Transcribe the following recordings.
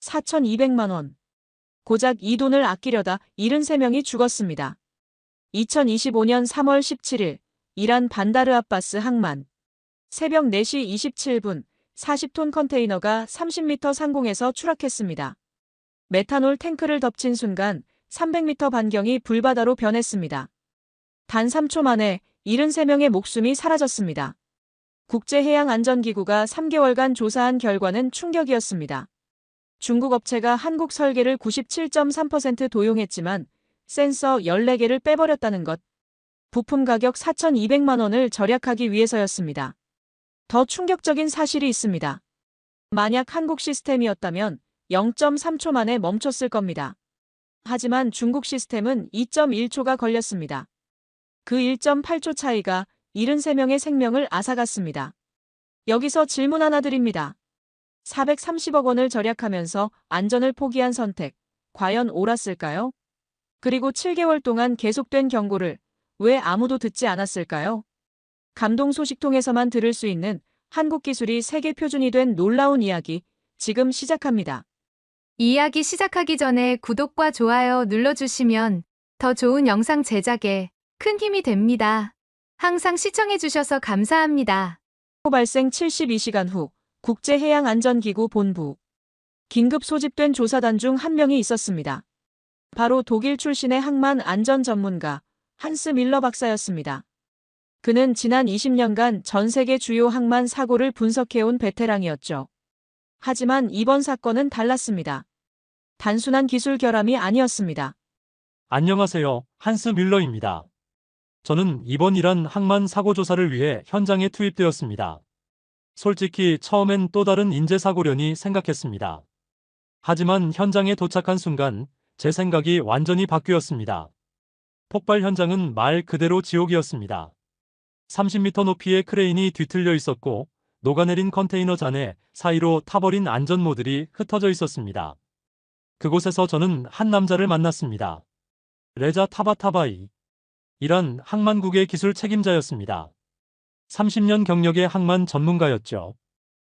4,200만 원. 고작 이 돈을 아끼려다 73명이 죽었습니다. 2025년 3월 17일 이란 반다르 아바스 항만. 새벽 4시 27분 40톤 컨테이너가 30m 상공에서 추락했습니다. 메탄올 탱크를 덮친 순간 300m 반경이 불바다로 변했습니다. 단 3초 만에 73명의 목숨이 사라졌습니다. 국제해양안전기구가 3개월간 조사한 결과는 충격이었습니다. 중국 업체가 한국 설계를 97.3% 도용했지만 센서 14개를 빼버렸다는 것. 부품 가격 4,200만 원을 절약하기 위해서였습니다. 더 충격적인 사실이 있습니다. 만약 한국 시스템이었다면 0.3초 만에 멈췄을 겁니다. 하지만 중국 시스템은 2.1초가 걸렸습니다. 그 1.8초 차이가 73명의 생명을 앗아갔습니다. 여기서 질문 하나 드립니다. 430억 원을 절약하면서 안전을 포기한 선택, 과연 옳았을까요? 그리고 7개월 동안 계속된 경고를 왜 아무도 듣지 않았을까요? 감동 소식통에서만 들을 수 있는 한국 기술이 세계 표준이 된 놀라운 이야기, 지금 시작합니다. 이야기 시작하기 전에 구독과 좋아요 눌러주시면 더 좋은 영상 제작에 큰 힘이 됩니다. 항상 시청해주셔서 감사합니다. 발생 72시간 후 국제해양안전기구 본부. 긴급 소집된 조사단 중 한 명이 있었습니다. 바로 독일 출신의 항만 안전 전문가 한스 밀러 박사였습니다. 그는 지난 20년간 전 세계 주요 항만 사고를 분석해온 베테랑이었죠. 하지만 이번 사건은 달랐습니다. 단순한 기술 결함이 아니었습니다. 안녕하세요. 한스 뮬러입니다. 저는 이번 이란 항만 사고 조사를 위해 현장에 투입되었습니다. 솔직히 처음엔 또 다른 인재 사고려니 생각했습니다. 하지만 현장에 도착한 순간 제 생각이 완전히 바뀌었습니다. 폭발 현장은 말 그대로 지옥이었습니다. 30m 높이의 크레인이 뒤틀려 있었고 녹아내린 컨테이너 잔해 사이로 타버린 안전모들이 흩어져 있었습니다. 그곳에서 저는 한 남자를 만났습니다. 레자 타바타바이. 이란 항만국의 기술 책임자였습니다. 30년 경력의 항만 전문가였죠.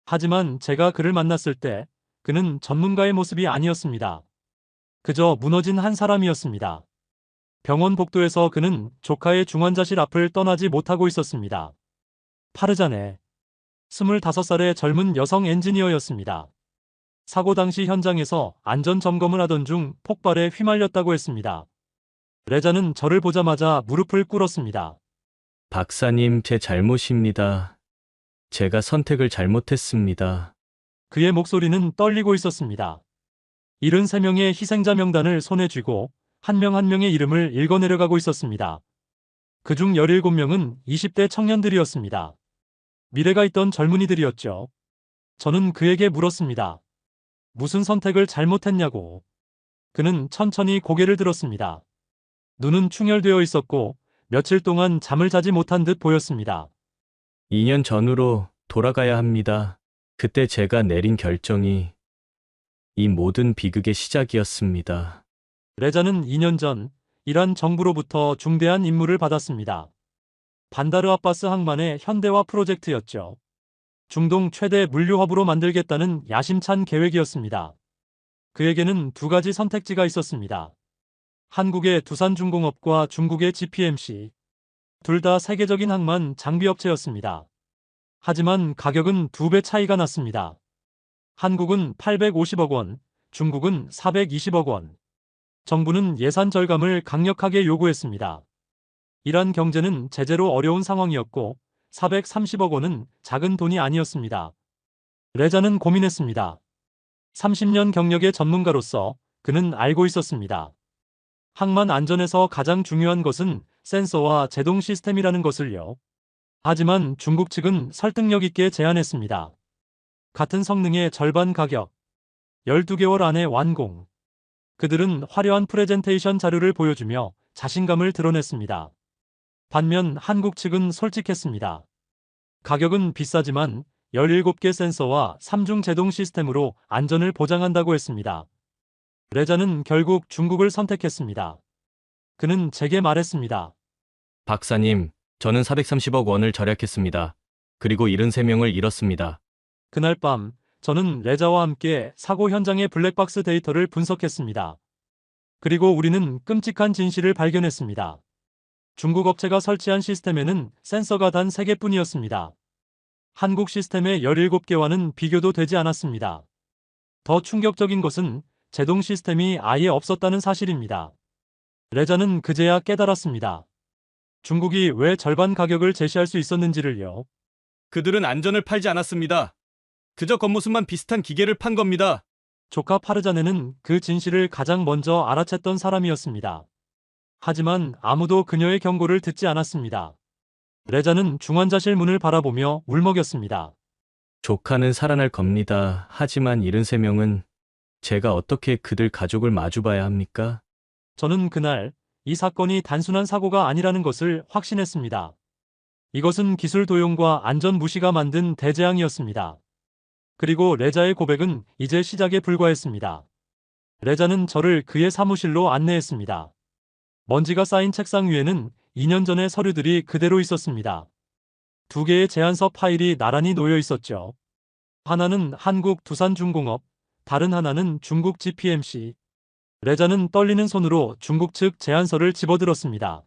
하지만 제가 그를 만났을 때 그는 전문가의 모습이 아니었습니다. 그저 무너진 한 사람이었습니다. 병원 복도에서 그는 조카의 중환자실 앞을 떠나지 못하고 있었습니다. 파르자네. 25살의 젊은 여성 엔지니어였습니다. 사고 당시 현장에서 안전 점검을 하던 중 폭발에 휘말렸다고 했습니다. 레자는 저를 보자마자 무릎을 꿇었습니다. 박사님, 제 잘못입니다. 제가 선택을 잘못했습니다. 그의 목소리는 떨리고 있었습니다. 73명의 희생자 명단을 손에 쥐고 한 명 한 명의 이름을 읽어내려가고 있었습니다. 그중 17명은 20대 청년들이었습니다. 미래가 있던 젊은이들이었죠. 저는 그에게 물었습니다. 무슨 선택을 잘못했냐고. 그는 천천히 고개를 들었습니다. 눈은 충혈되어 있었고 며칠 동안 잠을 자지 못한 듯 보였습니다. 2년 전으로 돌아가야 합니다. 그때 제가 내린 결정이 이 모든 비극의 시작이었습니다. 레자는 2년 전 이란 정부로부터 중대한 임무를 받았습니다. 반다르 아바스 항만의 현대화 프로젝트였죠. 중동 최대 물류허브로 만들겠다는 야심찬 계획이었습니다. 그에게는 두 가지 선택지가 있었습니다. 한국의 두산중공업과 중국의 GPMC. 둘 다 세계적인 항만 장비업체였습니다. 하지만 가격은 2배 차이가 났습니다. 한국은 850억 원, 중국은 420억 원. 정부는 예산 절감을 강력하게 요구했습니다. 이란 경제는 제재로 어려운 상황이었고 430억 원은 작은 돈이 아니었습니다. 레자는 고민했습니다. 30년 경력의 전문가로서 그는 알고 있었습니다. 항만 안전에서 가장 중요한 것은 센서와 제동 시스템이라는 것을요. 하지만 중국 측은 설득력 있게 제안했습니다. 같은 성능의 절반 가격, 12개월 안에 완공. 그들은 화려한 프레젠테이션 자료를 보여주며 자신감을 드러냈습니다. 반면 한국 측은 솔직했습니다. 가격은 비싸지만 17개 센서와 3중 제동 시스템으로 안전을 보장한다고 했습니다. 레자는 결국 중국을 선택했습니다. 그는 제게 말했습니다. 박사님, 저는 430억 원을 절약했습니다. 그리고 73명을 잃었습니다. 그날 밤 저는 레자와 함께 사고 현장의 블랙박스 데이터를 분석했습니다. 그리고 우리는 끔찍한 진실을 발견했습니다. 중국 업체가 설치한 시스템에는 센서가 단 3개뿐이었습니다. 한국 시스템의 17개와는 비교도 되지 않았습니다. 더 충격적인 것은 제동 시스템이 아예 없었다는 사실입니다. 레자는 그제야 깨달았습니다. 중국이 왜 절반 가격을 제시할 수 있었는지를요. 그들은 안전을 팔지 않았습니다. 그저 겉모습만 비슷한 기계를 판 겁니다. 조카 파르자네는 그 진실을 가장 먼저 알아챘던 사람이었습니다. 하지만 아무도 그녀의 경고를 듣지 않았습니다. 레자는 중환자실 문을 바라보며 울먹였습니다. 조카는 살아날 겁니다. 하지만 73명은 제가 어떻게 그들 가족을 마주봐야 합니까? 저는 그날 이 사건이 단순한 사고가 아니라는 것을 확신했습니다. 이것은 기술 도용과 안전 무시가 만든 대재앙이었습니다. 그리고 레자의 고백은 이제 시작에 불과했습니다. 레자는 저를 그의 사무실로 안내했습니다. 먼지가 쌓인 책상 위에는 2년 전의 서류들이 그대로 있었습니다. 2개의 제안서 파일이 나란히 놓여 있었죠. 하나는 한국 두산중공업, 다른 하나는 중국 GPMC. 레자는 떨리는 손으로 중국 측 제안서를 집어들었습니다.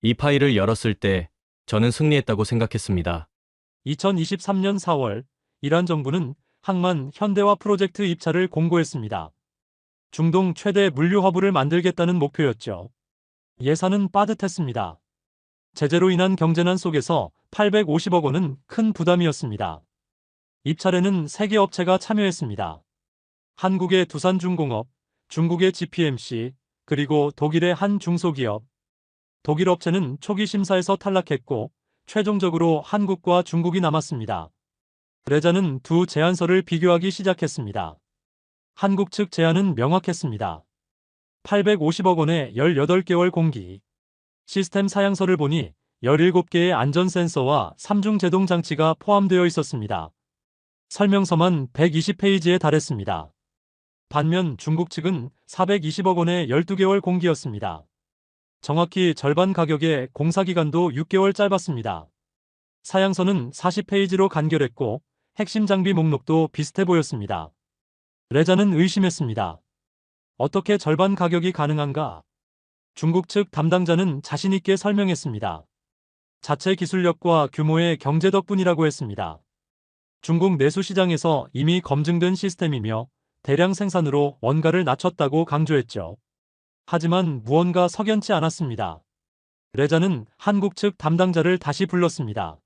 이 파일을 열었을 때 저는 승리했다고 생각했습니다. 2023년 4월, 이란 정부는 항만 현대화 프로젝트 입찰을 공고했습니다. 중동 최대 물류 허브를 만들겠다는 목표였죠. 예산은 빠듯했습니다. 제재로 인한 경제난 속에서 850억 원은 큰 부담이었습니다. 입찰에는 3개 업체가 참여했습니다. 한국의 두산중공업, 중국의 GPMC, 그리고 독일의 한 중소기업. 독일 업체는 초기 심사에서 탈락했고 최종적으로 한국과 중국이 남았습니다. 레자는 두 제안서를 비교하기 시작했습니다. 한국 측 제안은 명확했습니다. 850억 원에 18개월 공기. 시스템 사양서를 보니 17개의 안전 센서와 3중 제동 장치가 포함되어 있었습니다. 설명서만 120페이지에 달했습니다. 반면 중국 측은 420억 원에 12개월 공기였습니다. 정확히 절반 가격에 공사기간도 6개월 짧았습니다. 사양서는 40페이지로 간결했고 핵심 장비 목록도 비슷해 보였습니다. 레자는 의심했습니다. 어떻게 절반 가격이 가능한가? 중국 측 담당자는 자신있게 설명했습니다. 자체 기술력과 규모의 경제 덕분이라고 했습니다. 중국 내수 시장에서 이미 검증된 시스템이며 대량 생산으로 원가를 낮췄다고 강조했죠. 하지만 무언가 석연치 않았습니다. 레자는 한국 측 담당자를 다시 불렀습니다.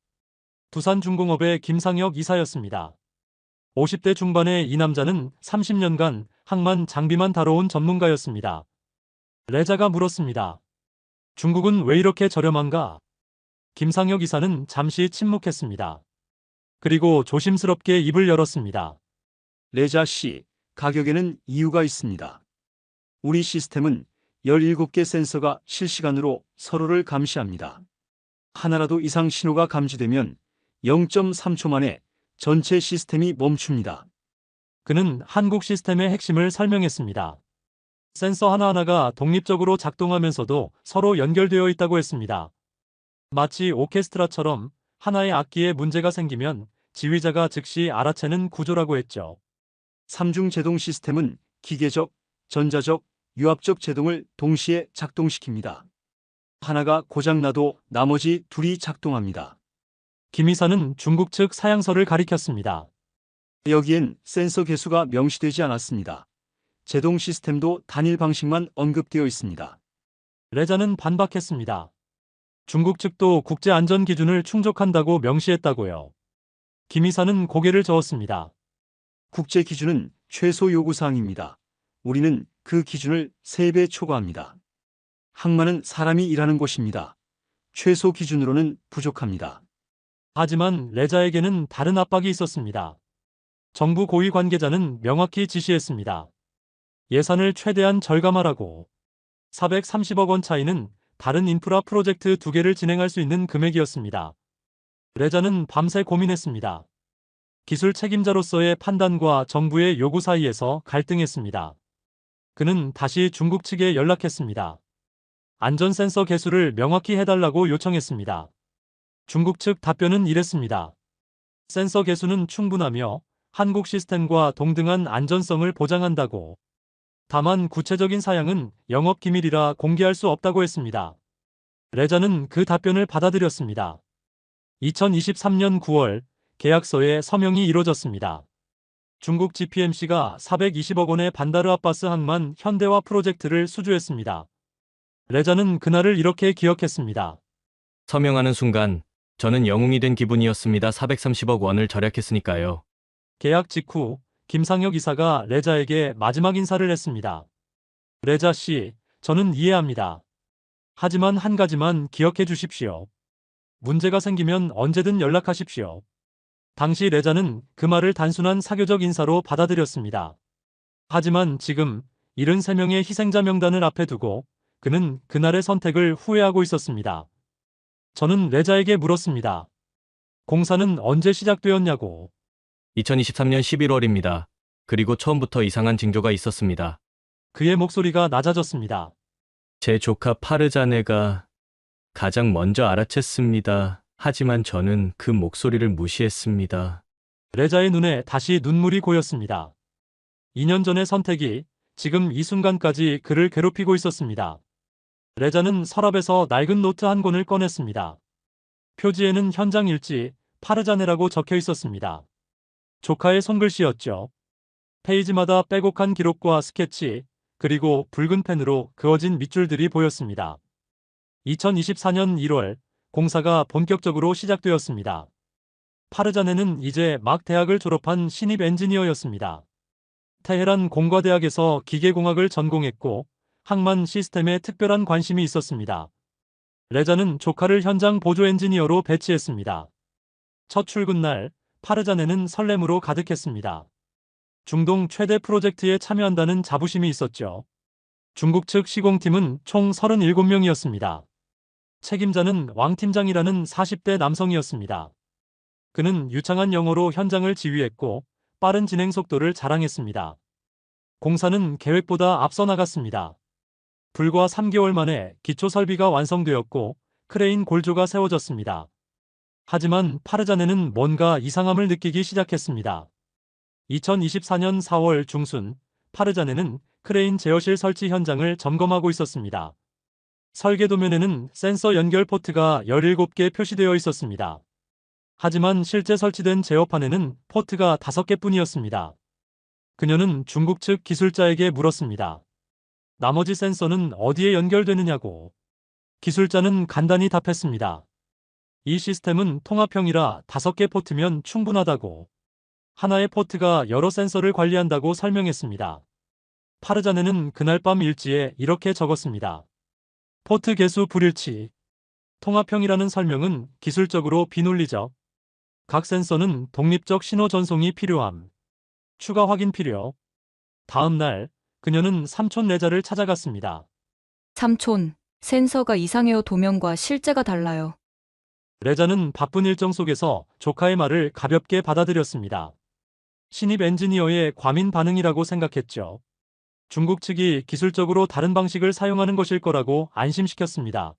두산중공업의 김상혁 이사였습니다. 50대 중반의 이 남자는 30년간 항만 장비만 다뤄온 전문가였습니다. 레자가 물었습니다. 중국은 왜 이렇게 저렴한가? 김상혁 이사는 잠시 침묵했습니다. 그리고 조심스럽게 입을 열었습니다. 레자 씨, 가격에는 이유가 있습니다. 우리 시스템은 17개 센서가 실시간으로 서로를 감시합니다. 하나라도 이상 신호가 감지되면 0.3초 만에 전체 시스템이 멈춥니다. 그는 한국 시스템의 핵심을 설명했습니다. 센서 하나하나가 독립적으로 작동하면서도 서로 연결되어 있다고 했습니다. 마치 오케스트라처럼 하나의 악기에 문제가 생기면 지휘자가 즉시 알아채는 구조라고 했죠. 3중 제동 시스템은 기계적, 전자적, 유압적 제동을 동시에 작동시킵니다. 하나가 고장나도 나머지 둘이 작동합니다. 김 이사는 중국 측 사양서를 가리켰습니다. 여기엔 센서 개수가 명시되지 않았습니다. 제동 시스템도 단일 방식만 언급되어 있습니다. 레자는 반박했습니다. 중국 측도 국제안전 기준을 충족한다고 명시했다고요. 김 이사는 고개를 저었습니다. 국제 기준은 최소 요구사항입니다. 우리는 그 기준을 3배 초과합니다. 항만은 사람이 일하는 곳입니다. 최소 기준으로는 부족합니다. 하지만 레자에게는 다른 압박이 있었습니다. 정부 고위 관계자는 명확히 지시했습니다. 예산을 최대한 절감하라고. 430억 원 차이는 다른 인프라 프로젝트 2개를 진행할 수 있는 금액이었습니다. 레자는 밤새 고민했습니다. 기술 책임자로서의 판단과 정부의 요구 사이에서 갈등했습니다. 그는 다시 중국 측에 연락했습니다. 안전 센서 개수를 명확히 해달라고 요청했습니다. 중국 측 답변은 이랬습니다. 센서 개수는 충분하며 한국 시스템과 동등한 안전성을 보장한다고. 다만 구체적인 사양은 영업 기밀이라 공개할 수 없다고 했습니다. 레자는 그 답변을 받아들였습니다. 2023년 9월 계약서에 서명이 이뤄졌습니다. 중국 GPMC가 420억 원의 반다르 아바스 항만 현대화 프로젝트를 수주했습니다. 레자는 그날을 이렇게 기억했습니다. 서명하는 순간 저는 영웅이 된 기분이었습니다. 430억 원을 절약했으니까요. 계약 직후 김상혁 이사가 레자에게 마지막 인사를 했습니다. 레자 씨, 저는 이해합니다. 하지만 한 가지만 기억해 주십시오. 문제가 생기면 언제든 연락하십시오. 당시 레자는 그 말을 단순한 사교적 인사로 받아들였습니다. 하지만 지금 73명의 희생자 명단을 앞에 두고 그는 그날의 선택을 후회하고 있었습니다. 저는 레자에게 물었습니다. 공사는 언제 시작되었냐고. 2023년 11월입니다. 그리고 처음부터 이상한 징조가 있었습니다. 그의 목소리가 낮아졌습니다. 제 조카 파르자네가 가장 먼저 알아챘습니다. 하지만 저는 그 목소리를 무시했습니다. 레자의 눈에 다시 눈물이 고였습니다. 2년 전의 선택이 지금 이 순간까지 그를 괴롭히고 있었습니다. 레자는 서랍에서 낡은 노트 한 권을 꺼냈습니다. 표지에는 현장 일지 파르자네라고 적혀 있었습니다. 조카의 손글씨였죠. 페이지마다 빼곡한 기록과 스케치, 그리고 붉은 펜으로 그어진 밑줄들이 보였습니다. 2024년 1월 공사가 본격적으로 시작되었습니다. 파르자네는 이제 막 대학을 졸업한 신입 엔지니어였습니다. 테헤란 공과대학에서 기계공학을 전공했고 항만 시스템에 특별한 관심이 있었습니다. 레자는 조카를 현장 보조 엔지니어로 배치했습니다. 첫 출근 날 파르자네는 설렘으로 가득했습니다. 중동 최대 프로젝트에 참여한다는 자부심이 있었죠. 중국 측 시공팀은 총 37명이었습니다. 책임자는 왕 팀장이라는 40대 남성이었습니다. 그는 유창한 영어로 현장을 지휘했고 빠른 진행 속도를 자랑했습니다. 공사는 계획보다 앞서 나갔습니다. 불과 3개월 만에 기초 설비가 완성되었고 크레인 골조가 세워졌습니다. 하지만 파르자네는 뭔가 이상함을 느끼기 시작했습니다. 2024년 4월 중순 파르자네는 크레인 제어실 설치 현장을 점검하고 있었습니다. 설계 도면에는 센서 연결 포트가 17개 표시되어 있었습니다. 하지만 실제 설치된 제어판에는 포트가 5개뿐이었습니다. 그녀는 중국 측 기술자에게 물었습니다. 나머지 센서는 어디에 연결되느냐고. 기술자는 간단히 답했습니다. 이 시스템은 통합형이라 5개 포트면 충분하다고. 하나의 포트가 여러 센서를 관리한다고 설명했습니다. 파르자네는 그날 밤 일지에 이렇게 적었습니다. 포트 개수 불일치. 통합형이라는 설명은 기술적으로 비논리적. 각 센서는 독립적 신호 전송이 필요함. 추가 확인 필요. 다음 날 그녀는 삼촌 레자를 찾아갔습니다. 삼촌, 센서가 이상해요. 도면과 실제가 달라요. 레자는 바쁜 일정 속에서 조카의 말을 가볍게 받아들였습니다. 신입 엔지니어의 과민 반응이라고 생각했죠. 중국 측이 기술적으로 다른 방식을 사용하는 것일 거라고 안심시켰습니다.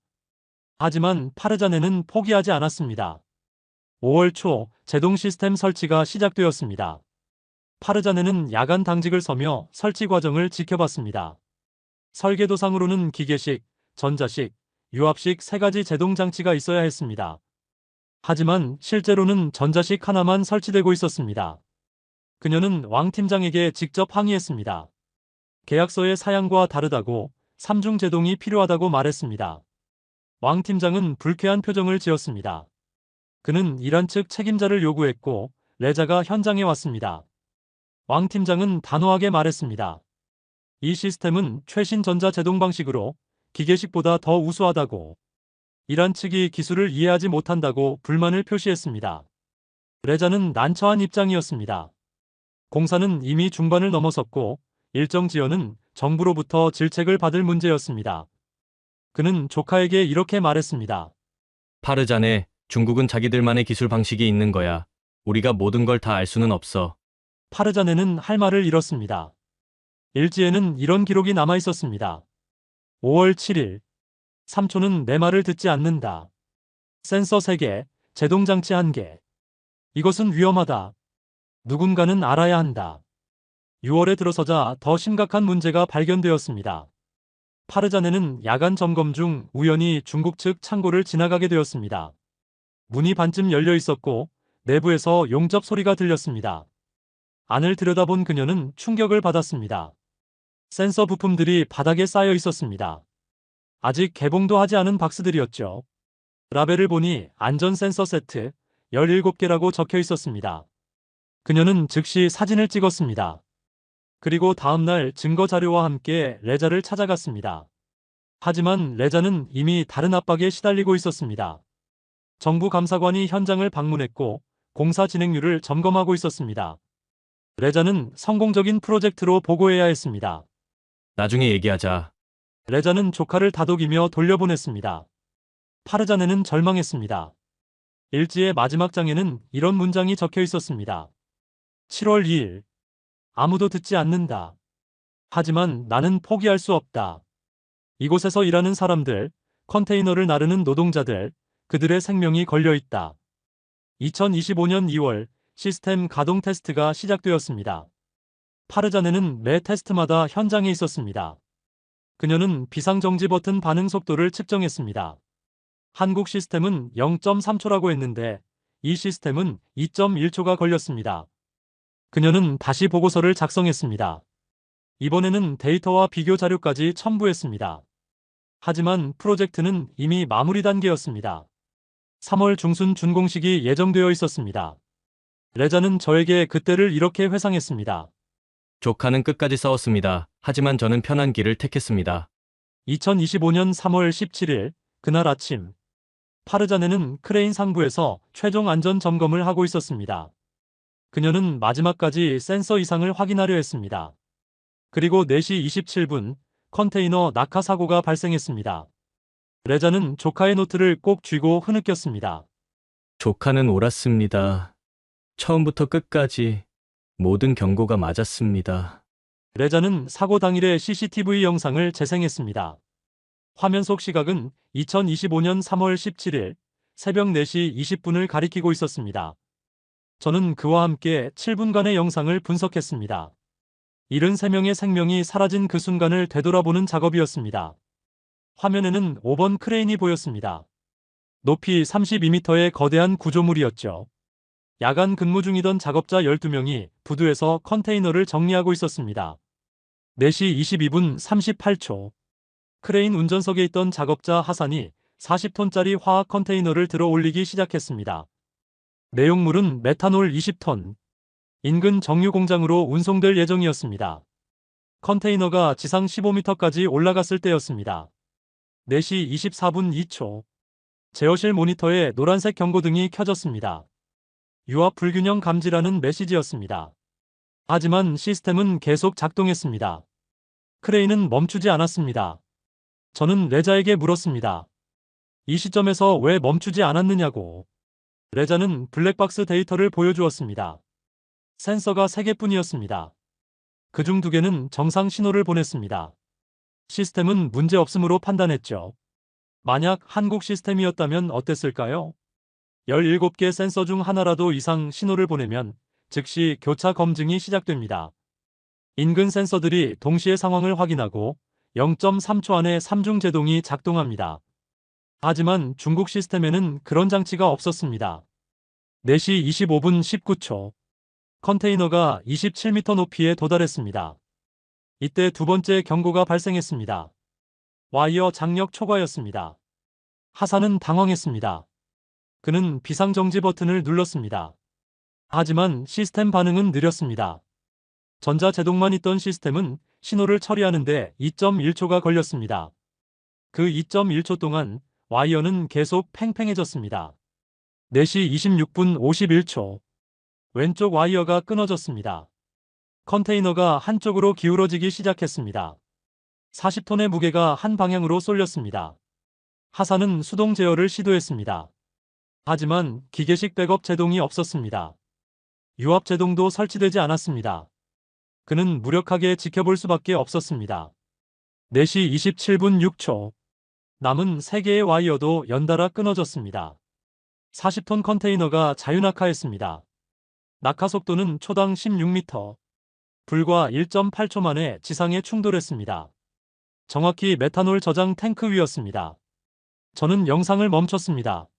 하지만 파르자네는 포기하지 않았습니다. 5월 초 제동 시스템 설치가 시작되었습니다. 파르자네는 야간 당직을 서며 설치 과정을 지켜봤습니다. 설계도상으로는 기계식, 전자식, 유압식 3가지 제동 장치가 있어야 했습니다. 하지만 실제로는 전자식 하나만 설치되고 있었습니다. 그녀는 왕 팀장에게 직접 항의했습니다. 계약서의 사양과 다르다고 3중 제동이 필요하다고 말했습니다. 왕 팀장은 불쾌한 표정을 지었습니다. 그는 이란 측 책임자를 요구했고 레자가 현장에 왔습니다. 왕 팀장은 단호하게 말했습니다. 이 시스템은 최신 전자 제동 방식으로 기계식보다 더 우수하다고. 이란 측이 기술을 이해하지 못한다고 불만을 표시했습니다. 레자는 난처한 입장이었습니다. 공사는 이미 중반을 넘어섰고 일정 지연은 정부로부터 질책을 받을 문제였습니다. 그는 조카에게 이렇게 말했습니다. 파르자네, 중국은 자기들만의 기술 방식이 있는 거야. 우리가 모든 걸 다 알 수는 없어. 파르자네는 할 말을 잃었습니다. 일지에는 이런 기록이 남아 있었습니다. 5월 7일. 삼촌은 내 말을 듣지 않는다. 센서 3개, 제동장치 1개. 이것은 위험하다. 누군가는 알아야 한다. 6월에 들어서자 더 심각한 문제가 발견되었습니다. 파르자네는 야간 점검 중 우연히 중국 측 창고를 지나가게 되었습니다. 문이 반쯤 열려 있었고 내부에서 용접 소리가 들렸습니다. 안을 들여다본 그녀는 충격을 받았습니다. 센서 부품들이 바닥에 쌓여 있었습니다. 아직 개봉도 하지 않은 박스들이었죠. 라벨을 보니 안전 센서 세트 17개라고 적혀 있었습니다. 그녀는 즉시 사진을 찍었습니다. 그리고 다음날 증거 자료와 함께 레자를 찾아갔습니다. 하지만 레자는 이미 다른 압박에 시달리고 있었습니다. 정부 감사관이 현장을 방문했고 공사 진행률을 점검하고 있었습니다. 레자는 성공적인 프로젝트로 보고해야 했습니다. 나중에 얘기하자. 레자는 조카를 다독이며 돌려보냈습니다. 파르자네는 절망했습니다. 일지의 마지막 장에는 이런 문장이 적혀 있었습니다. 7월 2일. 아무도 듣지 않는다. 하지만 나는 포기할 수 없다. 이곳에서 일하는 사람들, 컨테이너를 나르는 노동자들, 그들의 생명이 걸려 있다. 2025년 2월 시스템 가동 테스트가 시작되었습니다. 파르자네는 매 테스트마다 현장에 있었습니다. 그녀는 비상정지 버튼 반응 속도를 측정했습니다. 한국 시스템은 0.3초라고 했는데 이 시스템은 2.1초가 걸렸습니다. 그녀는 다시 보고서를 작성했습니다. 이번에는 데이터와 비교 자료까지 첨부했습니다. 하지만 프로젝트는 이미 마무리 단계였습니다. 3월 중순 준공식이 예정되어 있었습니다. 레자는 저에게 그때를 이렇게 회상했습니다. 조카는 끝까지 싸웠습니다. 하지만 저는 편한 길을 택했습니다. 2025년 3월 17일 그날 아침 파르자네는 크레인 상부에서 최종 안전 점검을 하고 있었습니다. 그녀는 마지막까지 센서 이상을 확인하려 했습니다. 그리고 4시 27분 컨테이너 낙하 사고가 발생했습니다. 레자는 조카의 노트를 꼭 쥐고 흐느꼈습니다. 조카는 옳았습니다. 처음부터 끝까지 모든 경고가 맞았습니다. 레자는 사고 당일의 CCTV 영상을 재생했습니다. 화면 속 시각은 2025년 3월 17일 새벽 4시 20분을 가리키고 있었습니다. 저는 그와 함께 7분간의 영상을 분석했습니다. 73명의 생명이 사라진 그 순간을 되돌아보는 작업이었습니다. 화면에는 5번 크레인이 보였습니다. 높이 32m의 거대한 구조물이었죠. 야간 근무 중이던 작업자 12명이 부두에서 컨테이너를 정리하고 있었습니다. 4시 22분 38초. 크레인 운전석에 있던 작업자 하산이 40톤짜리 화학 컨테이너를 들어 올리기 시작했습니다. 내용물은 메탄올 20톤. 인근 정유 공장으로 운송될 예정이었습니다. 컨테이너가 지상 15m까지 올라갔을 때였습니다. 4시 24분 2초. 제어실 모니터에 노란색 경고등이 켜졌습니다. 유압 불균형 감지라는 메시지였습니다. 하지만 시스템은 계속 작동했습니다. 크레인은 멈추지 않았습니다. 저는 레자에게 물었습니다. 이 시점에서 왜 멈추지 않았느냐고. 레자는 블랙박스 데이터를 보여주었습니다. 센서가 3개뿐이었습니다. 그중 2개는 정상 신호를 보냈습니다. 시스템은 문제 없음으로 판단했죠. 만약 한국 시스템이었다면 어땠을까요? 17개 센서 중 하나라도 이상 신호를 보내면 즉시 교차 검증이 시작됩니다. 인근 센서들이 동시에 상황을 확인하고 0.3초 안에 3중 제동이 작동합니다. 하지만 중국 시스템에는 그런 장치가 없었습니다. 4시 25분 19초. 컨테이너가 27m 높이에 도달했습니다. 이때 두 번째 경고가 발생했습니다. 와이어 장력 초과였습니다. 하산은 당황했습니다. 그는 비상정지 버튼을 눌렀습니다. 하지만 시스템 반응은 느렸습니다. 전자제동만 있던 시스템은 신호를 처리하는데 2.1초가 걸렸습니다. 그 2.1초 동안 와이어는 계속 팽팽해졌습니다. 4시 26분 51초. 왼쪽 와이어가 끊어졌습니다. 컨테이너가 한쪽으로 기울어지기 시작했습니다. 40톤의 무게가 한 방향으로 쏠렸습니다. 하산은 수동 제어를 시도했습니다. 하지만 기계식 백업 제동이 없었습니다. 유압 제동도 설치되지 않았습니다. 그는 무력하게 지켜볼 수밖에 없었습니다. 4시 27분 6초. 남은 3개의 와이어도 연달아 끊어졌습니다. 40톤 컨테이너가 자유낙하했습니다. 낙하 속도는 초당 16m. 불과 1.8초 만에 지상에 충돌했습니다. 정확히 메탄올 저장 탱크 위였습니다. 저는 영상을 멈췄습니다.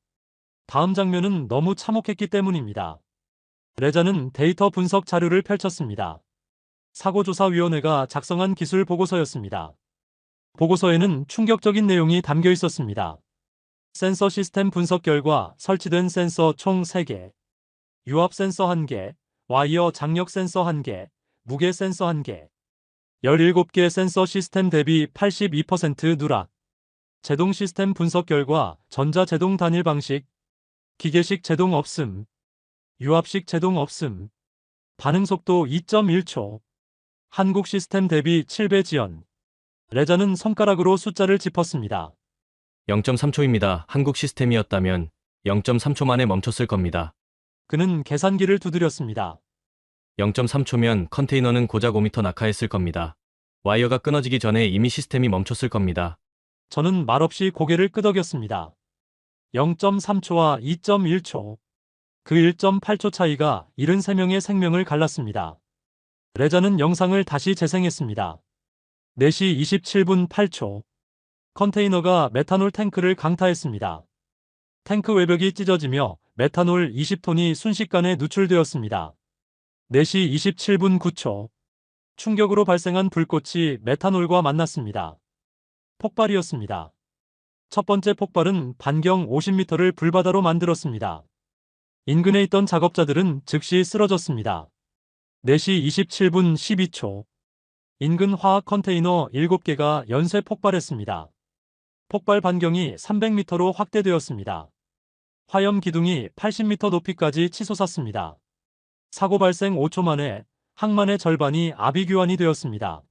다음 장면은 너무 참혹했기 때문입니다. 레자는 데이터 분석 자료를 펼쳤습니다. 사고조사위원회가 작성한 기술 보고서였습니다. 보고서에는 충격적인 내용이 담겨 있었습니다. 센서 시스템 분석 결과 설치된 센서 총 3개, 유압 센서 1개, 와이어 장력 센서 1개, 무게 센서 1개, 17개 센서 시스템 대비 82% 누락. 제동 시스템 분석 결과 전자 제동 단일 방식, 기계식 제동 없음, 유압식 제동 없음, 반응 속도 2.1초, 한국 시스템 대비 7배 지연. 레자는 손가락으로 숫자를 짚었습니다. 0.3초입니다. 한국 시스템이었다면 0.3초 만에 멈췄을 겁니다. 그는 계산기를 두드렸습니다. 0.3초면 컨테이너는 고작 5m 낙하했을 겁니다. 와이어가 끊어지기 전에 이미 시스템이 멈췄을 겁니다. 저는 말없이 고개를 끄덕였습니다. 0.3초와 2.1초. 그 1.8초 차이가 73명의 생명을 갈랐습니다. 레자는 영상을 다시 재생했습니다. 4시 27분 8초. 컨테이너가 메탄올 탱크를 강타했습니다. 탱크 외벽이 찢어지며 메탄올 20톤이 순식간에 누출되었습니다. 4시 27분 9초. 충격으로 발생한 불꽃이 메탄올과 만났습니다. 폭발이었습니다. 첫 번째 폭발은 반경 50m를 불바다로 만들었습니다. 인근에 있던 작업자들은 즉시 쓰러졌습니다. 4시 27분 12초. 인근 화학 컨테이너 7개가 연쇄 폭발했습니다. 폭발 반경이 300m로 확대되었습니다. 화염 기둥이 80m 높이까지 치솟았습니다. 사고 발생 5초 만에 항만의 절반이 아비규환이 되었습니다.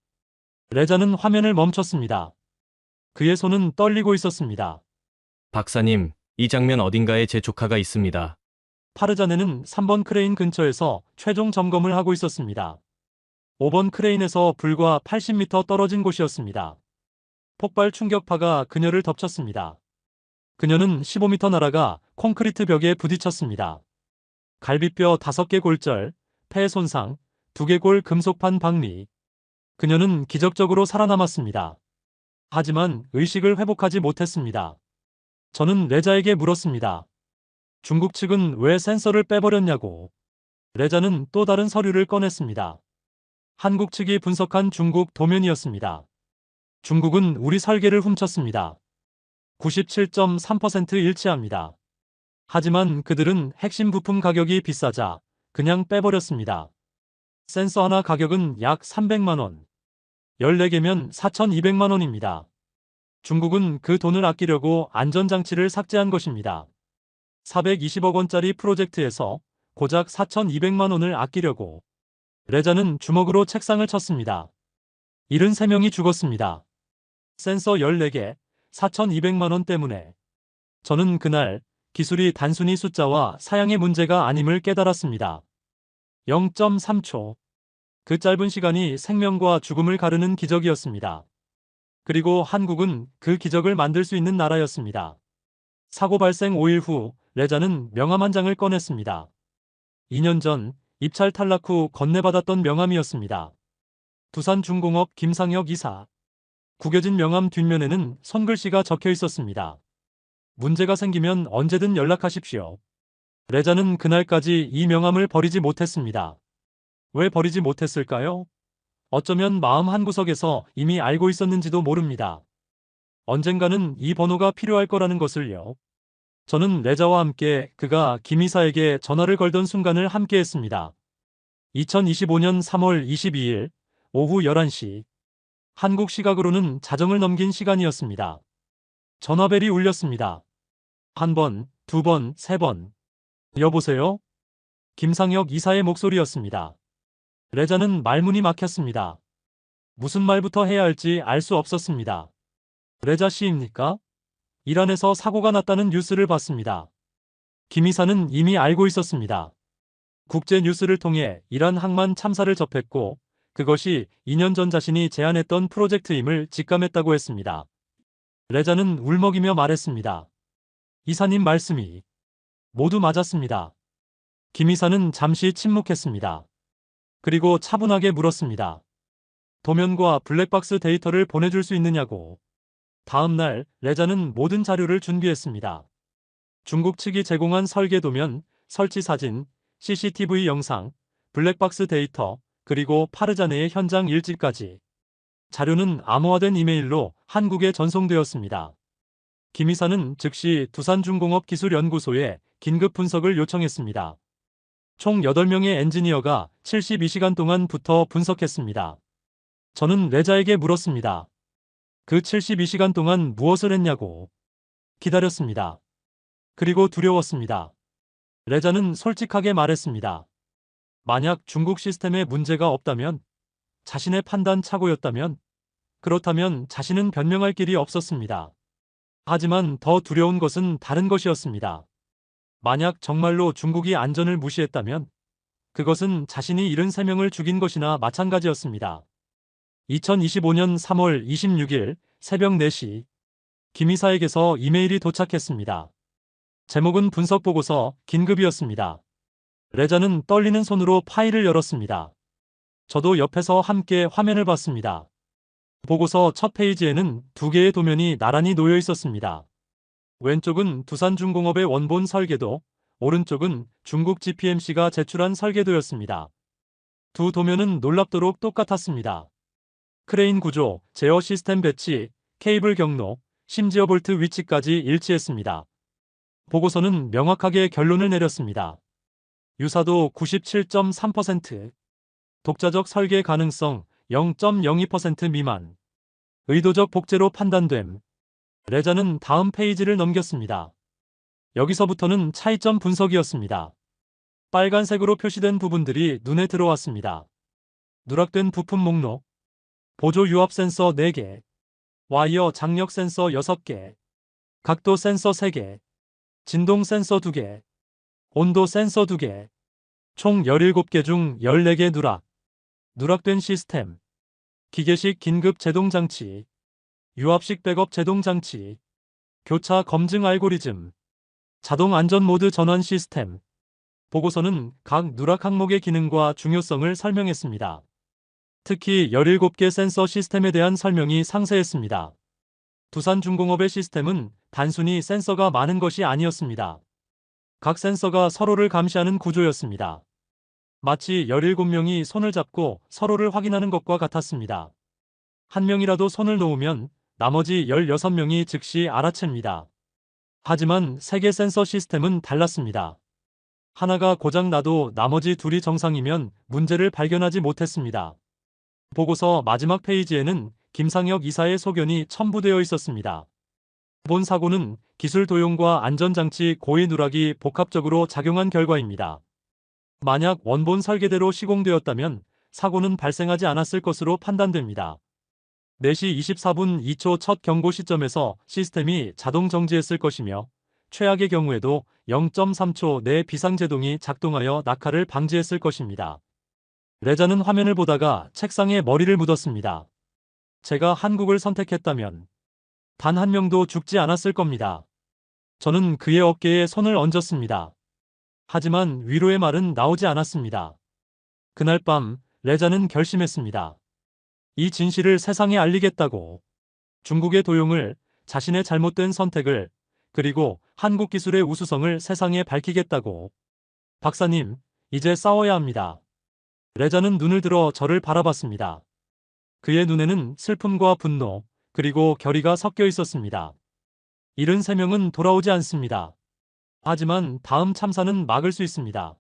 레자는 화면을 멈췄습니다. 그의 손은 떨리고 있었습니다. 박사님, 이 장면 어딘가에 제 조카가 있습니다. 파르자네는 3번 크레인 근처에서 최종 점검을 하고 있었습니다. 5번 크레인에서 불과 80m 떨어진 곳이었습니다. 폭발 충격파가 그녀를 덮쳤습니다. 그녀는 15m 날아가 콘크리트 벽에 부딪혔습니다. 갈비뼈 5개 골절, 폐 손상, 두개골 금속판 박리. 그녀는 기적적으로 살아남았습니다. 하지만 의식을 회복하지 못했습니다. 저는 레자에게 물었습니다. 중국 측은 왜 센서를 빼버렸냐고. 레자는 또 다른 서류를 꺼냈습니다. 한국 측이 분석한 중국 도면이었습니다. 중국은 우리 설계를 훔쳤습니다. 97.3% 일치합니다. 하지만 그들은 핵심 부품 가격이 비싸자 그냥 빼버렸습니다. 센서 하나 가격은 약 300만 원. 14개면 4,200만 원입니다. 중국은 그 돈을 아끼려고 안전장치를 삭제한 것입니다. 420억 원짜리 프로젝트에서 고작 4,200만 원을 아끼려고. 레자는 주먹으로 책상을 쳤습니다. 73명이 죽었습니다. 센서 14개, 4,200만 원 때문에. 저는 그날 기술이 단순히 숫자와 사양의 문제가 아님을 깨달았습니다. 0.3초. 그 짧은 시간이 생명과 죽음을 가르는 기적이었습니다. 그리고 한국은 그 기적을 만들 수 있는 나라였습니다. 사고 발생 5일 후 레자는 명함 한 장을 꺼냈습니다. 2년 전 입찰 탈락 후 건네받았던 명함이었습니다. 두산중공업 김상혁 이사. 구겨진 명함 뒷면에는 손글씨가 적혀 있었습니다. 문제가 생기면 언제든 연락하십시오. 레자는 그날까지 이 명함을 버리지 못했습니다. 왜 버리지 못했을까요? 어쩌면 마음 한구석에서 이미 알고 있었는지도 모릅니다. 언젠가는 이 번호가 필요할 거라는 것을요. 저는 레자와 함께 그가 김 이사에게 전화를 걸던 순간을 함께했습니다. 2025년 3월 22일 오후 11시. 한국 시각으로는 자정을 넘긴 시간이었습니다. 전화벨이 울렸습니다. 한 번, 두 번, 세 번. 여보세요? 김상혁 이사의 목소리였습니다. 레자는 말문이 막혔습니다. 무슨 말부터 해야 할지 알 수 없었습니다. 레자 씨입니까? 이란에서 사고가 났다는 뉴스를 봤습니다. 김 이사는 이미 알고 있었습니다. 국제 뉴스를 통해 이란 항만 참사를 접했고 그것이 2년 전 자신이 제안했던 프로젝트임을 직감했다고 했습니다. 레자는 울먹이며 말했습니다. 이사님 말씀이 모두 맞았습니다. 김 이사는 잠시 침묵했습니다. 그리고 차분하게 물었습니다. 도면과 블랙박스 데이터를 보내줄 수 있느냐고. 다음 날 레자는 모든 자료를 준비했습니다. 중국 측이 제공한 설계 도면, 설치 사진, CCTV 영상, 블랙박스 데이터, 그리고 파르자네의 현장 일지까지. 자료는 암호화된 이메일로 한국에 전송되었습니다. 김 이사는 즉시 두산중공업기술연구소에 긴급 분석을 요청했습니다. 총 8명의 엔지니어가 72시간 동안 붙어 분석했습니다. 저는 레자에게 물었습니다. 그 72시간 동안 무엇을 했냐고. 기다렸습니다. 그리고 두려웠습니다. 레자는 솔직하게 말했습니다. 만약 중국 시스템에 문제가 없다면, 자신의 판단 착오였다면, 그렇다면 자신은 변명할 길이 없었습니다. 하지만 더 두려운 것은 다른 것이었습니다. 만약 정말로 중국이 안전을 무시했다면, 그것은 자신이 73명을 죽인 것이나 마찬가지였습니다. 2025년 3월 26일 새벽 4시, 김 이사에게서 이메일이 도착했습니다. 제목은 분석보고서 긴급이었습니다. 레자는 떨리는 손으로 파일을 열었습니다. 저도 옆에서 함께 화면을 봤습니다. 보고서 첫 페이지에는 2개의 도면이 나란히 놓여 있었습니다. 왼쪽은 두산중공업의 원본 설계도, 오른쪽은 중국 GPMC가 제출한 설계도였습니다. 두 도면은 놀랍도록 똑같았습니다. 크레인 구조, 제어 시스템 배치, 케이블 경로, 심지어 볼트 위치까지 일치했습니다. 보고서는 명확하게 결론을 내렸습니다. 유사도 97.3%, 독자적 설계 가능성 0.02% 미만, 의도적 복제로 판단됨. 레자는 다음 페이지를 넘겼습니다. 여기서부터는 차이점 분석이었습니다. 빨간색으로 표시된 부분들이 눈에 들어왔습니다. 누락된 부품 목록, 보조 유압 센서 4개, 와이어 장력 센서 6개, 각도 센서 3개, 진동 센서 2개, 온도 센서 2개, 총 17개 중 14개 누락, 누락된 시스템, 기계식 긴급 제동 장치, 유압식 백업 제동 장치, 교차 검증 알고리즘, 자동 안전 모드 전환 시스템. 보고서는 각 누락 항목의 기능과 중요성을 설명했습니다. 특히 17개 센서 시스템에 대한 설명이 상세했습니다. 두산중공업의 시스템은 단순히 센서가 많은 것이 아니었습니다. 각 센서가 서로를 감시하는 구조였습니다. 마치 17명이 손을 잡고 서로를 확인하는 것과 같았습니다. 한 명이라도 손을 놓으면 나머지 16명이 즉시 알아챕니다. 하지만 3개 센서 시스템은 달랐습니다. 하나가 고장 나도 나머지 둘이 정상이면 문제를 발견하지 못했습니다. 보고서 마지막 페이지에는 김상혁 이사의 소견이 첨부되어 있었습니다. 본 사고는 기술 도용과 안전장치 고의 누락이 복합적으로 작용한 결과입니다. 만약 원본 설계대로 시공되었다면 사고는 발생하지 않았을 것으로 판단됩니다. 4시 24분 2초 첫 경고 시점에서 시스템이 자동 정지했을 것이며 최악의 경우에도 0.3초 내 비상제동이 작동하여 낙하를 방지했을 것입니다. 레자는 화면을 보다가 책상에 머리를 묻었습니다. 제가 한국을 선택했다면 단 한 명도 죽지 않았을 겁니다. 저는 그의 어깨에 손을 얹었습니다. 하지만 위로의 말은 나오지 않았습니다. 그날 밤 레자는 결심했습니다. 이 진실을 세상에 알리겠다고. 중국의 도용을, 자신의 잘못된 선택을, 그리고 한국 기술의 우수성을 세상에 밝히겠다고. 박사님, 이제 싸워야 합니다. 레자는 눈을 들어 저를 바라봤습니다. 그의 눈에는 슬픔과 분노, 그리고 결의가 섞여 있었습니다. 73명은 돌아오지 않습니다. 하지만 다음 참사는 막을 수 있습니다.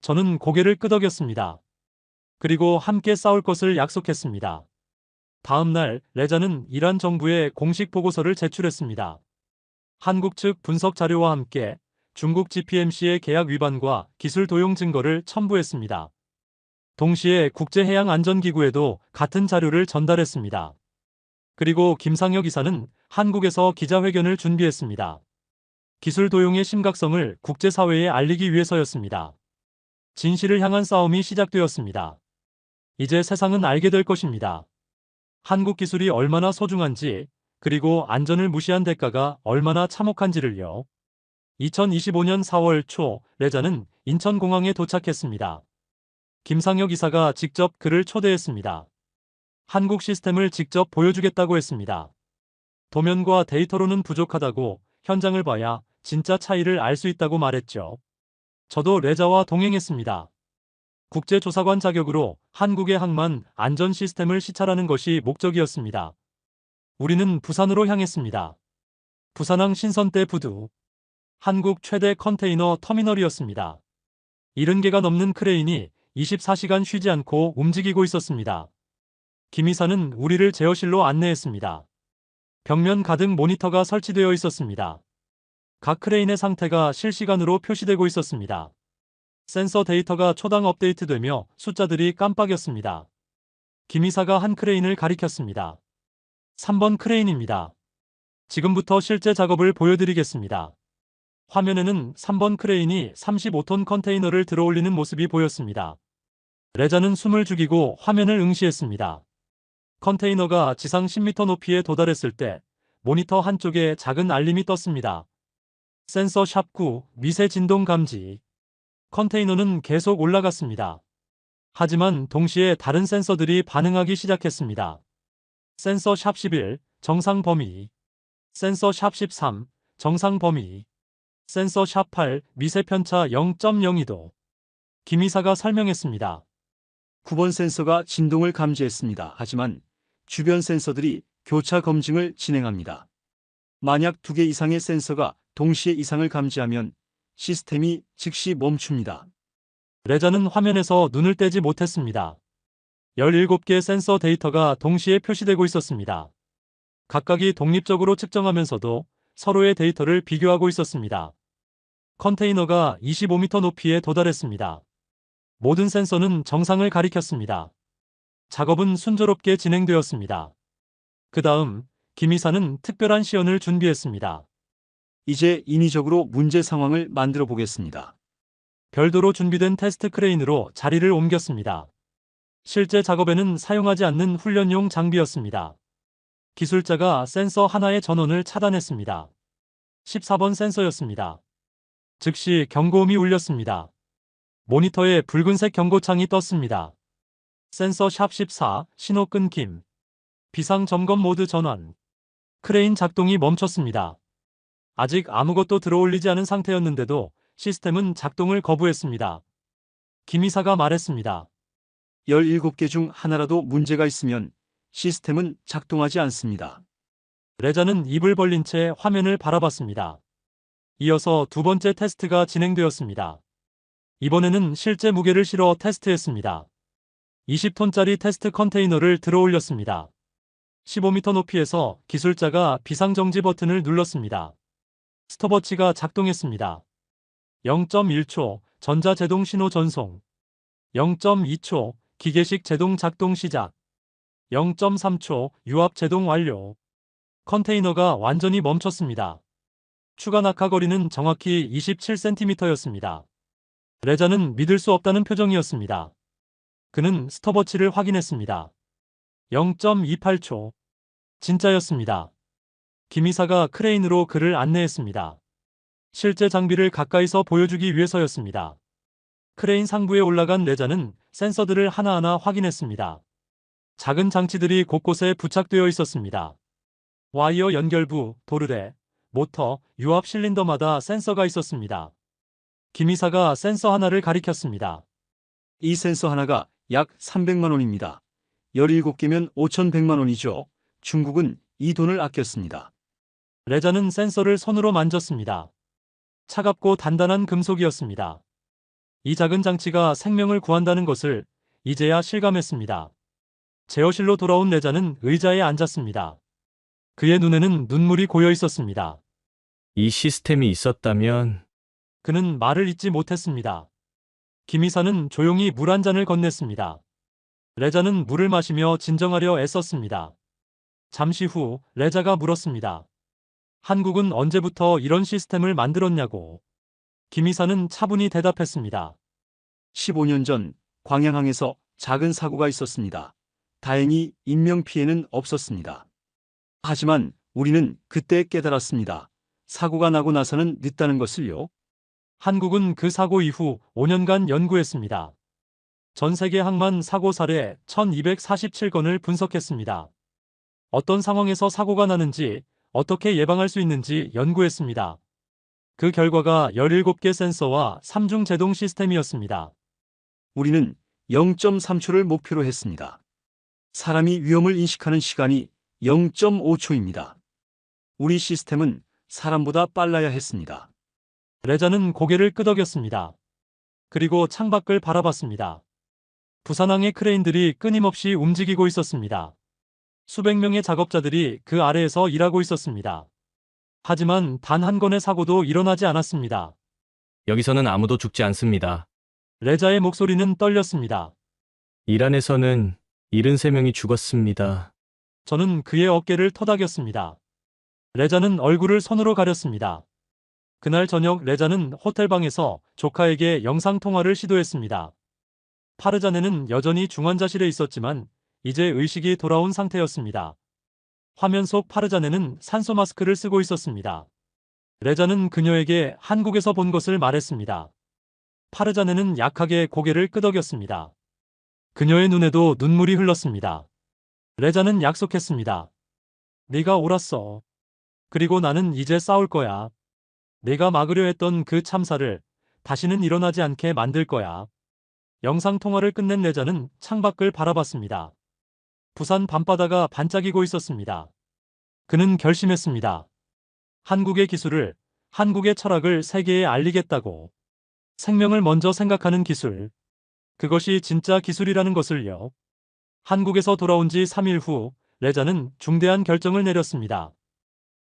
저는 고개를 끄덕였습니다. 그리고 함께 싸울 것을 약속했습니다. 다음 날 레자는 이란 정부에 공식 보고서를 제출했습니다. 한국 측 분석 자료와 함께 중국 GPMC의 계약 위반과 기술 도용 증거를 첨부했습니다. 동시에 국제해양안전기구에도 같은 자료를 전달했습니다. 그리고 김상혁 이사는 한국에서 기자회견을 준비했습니다. 기술 도용의 심각성을 국제사회에 알리기 위해서였습니다. 진실을 향한 싸움이 시작되었습니다. 이제 세상은 알게 될 것입니다. 한국 기술이 얼마나 소중한지, 그리고 안전을 무시한 대가가 얼마나 참혹한지를요. 2025년 4월 초 레자는 인천공항에 도착했습니다. 김상혁 이사가 직접 그를 초대했습니다. 한국 시스템을 직접 보여주겠다고 했습니다. 도면과 데이터로는 부족하다고 현장을 봐야 진짜 차이를 알 수 있다고 말했죠. 저도 레자와 동행했습니다. 국제조사관 자격으로 한국의 항만 안전 시스템을 시찰하는 것이 목적이었습니다. 우리는 부산으로 향했습니다. 부산항 신선대 부두. 한국 최대 컨테이너 터미널이었습니다. 70개가 넘는 크레인이 24시간 쉬지 않고 움직이고 있었습니다. 김 이사는 우리를 제어실로 안내했습니다. 벽면 가득 모니터가 설치되어 있었습니다. 각 크레인의 상태가 실시간으로 표시되고 있었습니다. 센서 데이터가 초당 업데이트되며 숫자들이 깜빡였습니다. 김 이사가 한 크레인을 가리켰습니다. 3번 크레인입니다. 지금부터 실제 작업을 보여드리겠습니다. 화면에는 3번 크레인이 35톤 컨테이너를 들어올리는 모습이 보였습니다. 레자는 숨을 죽이고 화면을 응시했습니다. 컨테이너가 지상 10m 높이에 도달했을 때 모니터 한쪽에 작은 알림이 떴습니다. 센서 샵9 미세 진동 감지. 컨테이너는 계속 올라갔습니다. 하지만 동시에 다른 센서들이 반응하기 시작했습니다. 센서 샵 11 정상 범위. 센서 샵 13 정상 범위. 센서 샵 8 미세 편차 0.02도. 김 이사가 설명했습니다. 9번 센서가 진동을 감지했습니다. 하지만 주변 센서들이 교차 검증을 진행합니다. 만약 2개 이상의 센서가 동시에 이상을 감지하면 시스템이 즉시 멈춥니다. 레자는 화면에서 눈을 떼지 못했습니다. 17개 센서 데이터가 동시에 표시되고 있었습니다. 각각이 독립적으로 측정하면서도 서로의 데이터를 비교하고 있었습니다. 컨테이너가 25m 높이에 도달했습니다. 모든 센서는 정상을 가리켰습니다. 작업은 순조롭게 진행되었습니다. 그 다음 김 이사는 특별한 시연을 준비했습니다. 이제 인위적으로 문제 상황을 만들어 보겠습니다. 별도로 준비된 테스트 크레인으로 자리를 옮겼습니다. 실제 작업에는 사용하지 않는 훈련용 장비였습니다. 기술자가 센서 하나의 전원을 차단했습니다. 14번 센서였습니다. 즉시 경고음이 울렸습니다. 모니터에 붉은색 경고창이 떴습니다. 센서 샵 14 신호 끊김. 비상 점검 모드 전환. 크레인 작동이 멈췄습니다. 아직 아무것도 들어올리지 않은 상태였는데도 시스템은 작동을 거부했습니다. 김 이사가 말했습니다. 17개 중 하나라도 문제가 있으면 시스템은 작동하지 않습니다. 레자는 입을 벌린 채 화면을 바라봤습니다. 이어서 두 번째 테스트가 진행되었습니다. 이번에는 실제 무게를 실어 테스트했습니다. 20톤짜리 테스트 컨테이너를 들어올렸습니다. 15m 높이에서 기술자가 비상정지 버튼을 눌렀습니다. 스톱워치가 작동했습니다. 0.1초 전자제동 신호 전송. 0.2초 기계식 제동 작동 시작. 0.3초 유압 제동 완료. 컨테이너가 완전히 멈췄습니다. 추가 낙하 거리는 정확히 27cm였습니다. 레자는 믿을 수 없다는 표정이었습니다. 그는 스톱워치를 확인했습니다. 0.28초. 진짜였습니다. 김 이사가 크레인으로 그를 안내했습니다. 실제 장비를 가까이서 보여주기 위해서였습니다. 크레인 상부에 올라간 레자는 센서들을 하나하나 확인했습니다. 작은 장치들이 곳곳에 부착되어 있었습니다. 와이어 연결부, 도르래, 모터, 유압 실린더마다 센서가 있었습니다. 김 이사가 센서 하나를 가리켰습니다. 이 센서 하나가 약 300만 원입니다. 17개면 5,100만 원이죠. 중국은 이 돈을 아꼈습니다. 레자는 센서를 손으로 만졌습니다. 차갑고 단단한 금속이었습니다. 이 작은 장치가 생명을 구한다는 것을 이제야 실감했습니다. 제어실로 돌아온 레자는 의자에 앉았습니다. 그의 눈에는 눈물이 고여 있었습니다. 이 시스템이 있었다면 그는 말을 잇지 못했습니다. 김 이사는 조용히 물 한 잔을 건넸습니다. 레자는 물을 마시며 진정하려 애썼습니다. 잠시 후 레자가 물었습니다. 한국은 언제부터 이런 시스템을 만들었냐고. 김 이사는 차분히 대답했습니다. 15년 전 광양항에서 작은 사고가 있었습니다. 다행히 인명피해는 없었습니다. 하지만 우리는 그때 깨달았습니다. 사고가 나고 나서는 늦다는 것을요. 한국은 그 사고 이후 5년간 연구했습니다. 전 세계 항만 사고 사례 1247건을 분석했습니다. 어떤 상황에서 사고가 나는지, 어떻게 예방할 수 있는지 연구했습니다. 그 결과가 17개 센서와 3중 제동 시스템이었습니다. 우리는 0.3초를 목표로 했습니다. 사람이 위험을 인식하는 시간이 0.5초입니다. 우리 시스템은 사람보다 빨라야 했습니다. 레자는 고개를 끄덕였습니다. 그리고 창밖을 바라봤습니다. 부산항의 크레인들이 끊임없이 움직이고 있었습니다. 수백 명의 작업자들이 그 아래에서 일하고 있었습니다. 하지만 단 한 건의 사고도 일어나지 않았습니다. 여기서는 아무도 죽지 않습니다. 레자의 목소리는 떨렸습니다. 이란에서는 73명이 죽었습니다. 저는 그의 어깨를 토닥였습니다. 레자는 얼굴을 손으로 가렸습니다. 그날 저녁 레자는 호텔방에서 조카에게 영상통화를 시도했습니다. 파르자네는 여전히 중환자실에 있었지만 이제 의식이 돌아온 상태였습니다. 화면 속 파르자네는 산소 마스크를 쓰고 있었습니다. 레자는 그녀에게 한국에서 본 것을 말했습니다. 파르자네는 약하게 고개를 끄덕였습니다. 그녀의 눈에도 눈물이 흘렀습니다. 레자는 약속했습니다. 네가 옳았어. 그리고 나는 이제 싸울 거야. 내가 막으려 했던 그 참사를 다시는 일어나지 않게 만들 거야. 영상통화를 끝낸 레자는 창밖을 바라봤습니다. 부산 밤바다가 반짝이고 있었습니다. 그는 결심했습니다. 한국의 기술을, 한국의 철학을 세계에 알리겠다고. 생명을 먼저 생각하는 기술. 그것이 진짜 기술이라는 것을요. 한국에서 돌아온 지 3일 후 레자는 중대한 결정을 내렸습니다.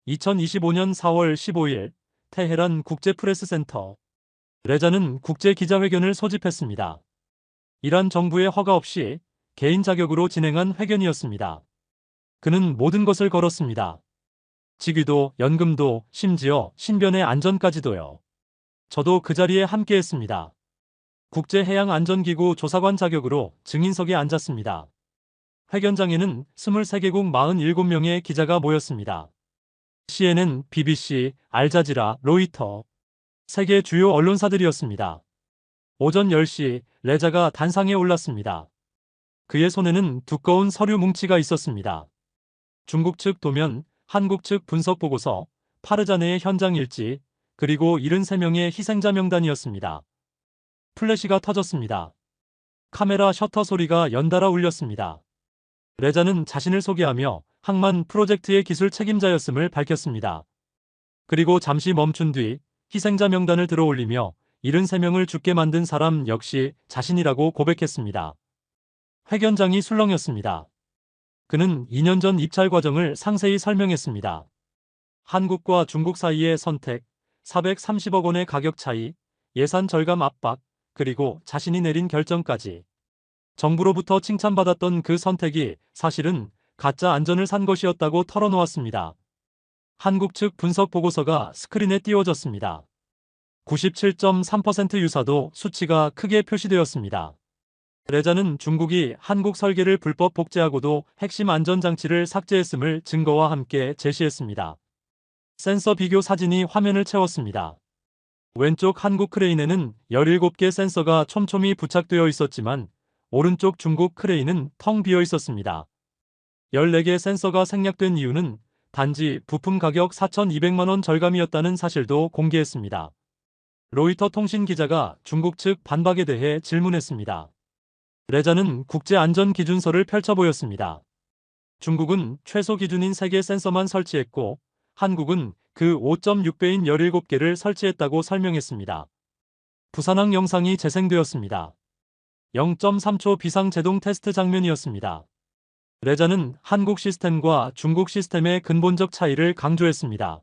2025년 4월 15일 테헤란 국제프레스센터. 레자는 국제기자회견을 소집했습니다. 이란 정부의 허가 없이 개인 자격으로 진행한 회견이었습니다. 그는 모든 것을 걸었습니다. 직위도, 연금도, 심지어 신변의 안전까지도요. 저도 그 자리에 함께했습니다. 국제해양안전기구 조사관 자격으로 증인석에 앉았습니다. 회견장에는 23개국 47명의 기자가 모였습니다. CNN, BBC, 알자지라, 로이터, 세계 주요 언론사들이었습니다. 오전 10시 레자가 단상에 올랐습니다. 그의 손에는 두꺼운 서류 뭉치가 있었습니다. 중국 측 도면, 한국 측 분석 보고서, 파르자네의 현장 일지, 그리고 73명의 희생자 명단이었습니다. 플래시가 터졌습니다. 카메라 셔터 소리가 연달아 울렸습니다. 레자는 자신을 소개하며 항만 프로젝트의 기술 책임자였음을 밝혔습니다. 그리고 잠시 멈춘 뒤 희생자 명단을 들어올리며 73명을 죽게 만든 사람 역시 자신이라고 고백했습니다. 회견장이 술렁였습니다. 그는 2년 전 입찰 과정을 상세히 설명했습니다. 한국과 중국 사이의 선택, 430억 원의 가격 차이, 예산 절감 압박, 그리고 자신이 내린 결정까지. 정부로부터 칭찬받았던 그 선택이 사실은 가짜 안전을 산 것이었다고 털어놓았습니다. 한국 측 분석 보고서가 스크린에 띄워졌습니다. 97.3% 유사도 수치가 크게 표시되었습니다. 레자는 중국이 한국 설계를 불법 복제하고도 핵심 안전장치를 삭제했음을 증거와 함께 제시했습니다. 센서 비교 사진이 화면을 채웠습니다. 왼쪽 한국 크레인에는 17개 센서가 촘촘히 부착되어 있었지만 오른쪽 중국 크레인은 텅 비어 있었습니다. 14개 센서가 생략된 이유는 단지 부품 가격 4,200만 원 절감이었다는 사실도 공개했습니다. 로이터 통신 기자가 중국 측 반박에 대해 질문했습니다. 레자는 국제안전기준서를 펼쳐 보였습니다. 중국은 최소 기준인 3개 센서만 설치했고 한국은 그 5.6배인 17개를 설치했다고 설명했습니다. 부산항 영상이 재생되었습니다. 0.3초 비상제동 테스트 장면이었습니다. 레자는 한국 시스템과 중국 시스템의 근본적 차이를 강조했습니다.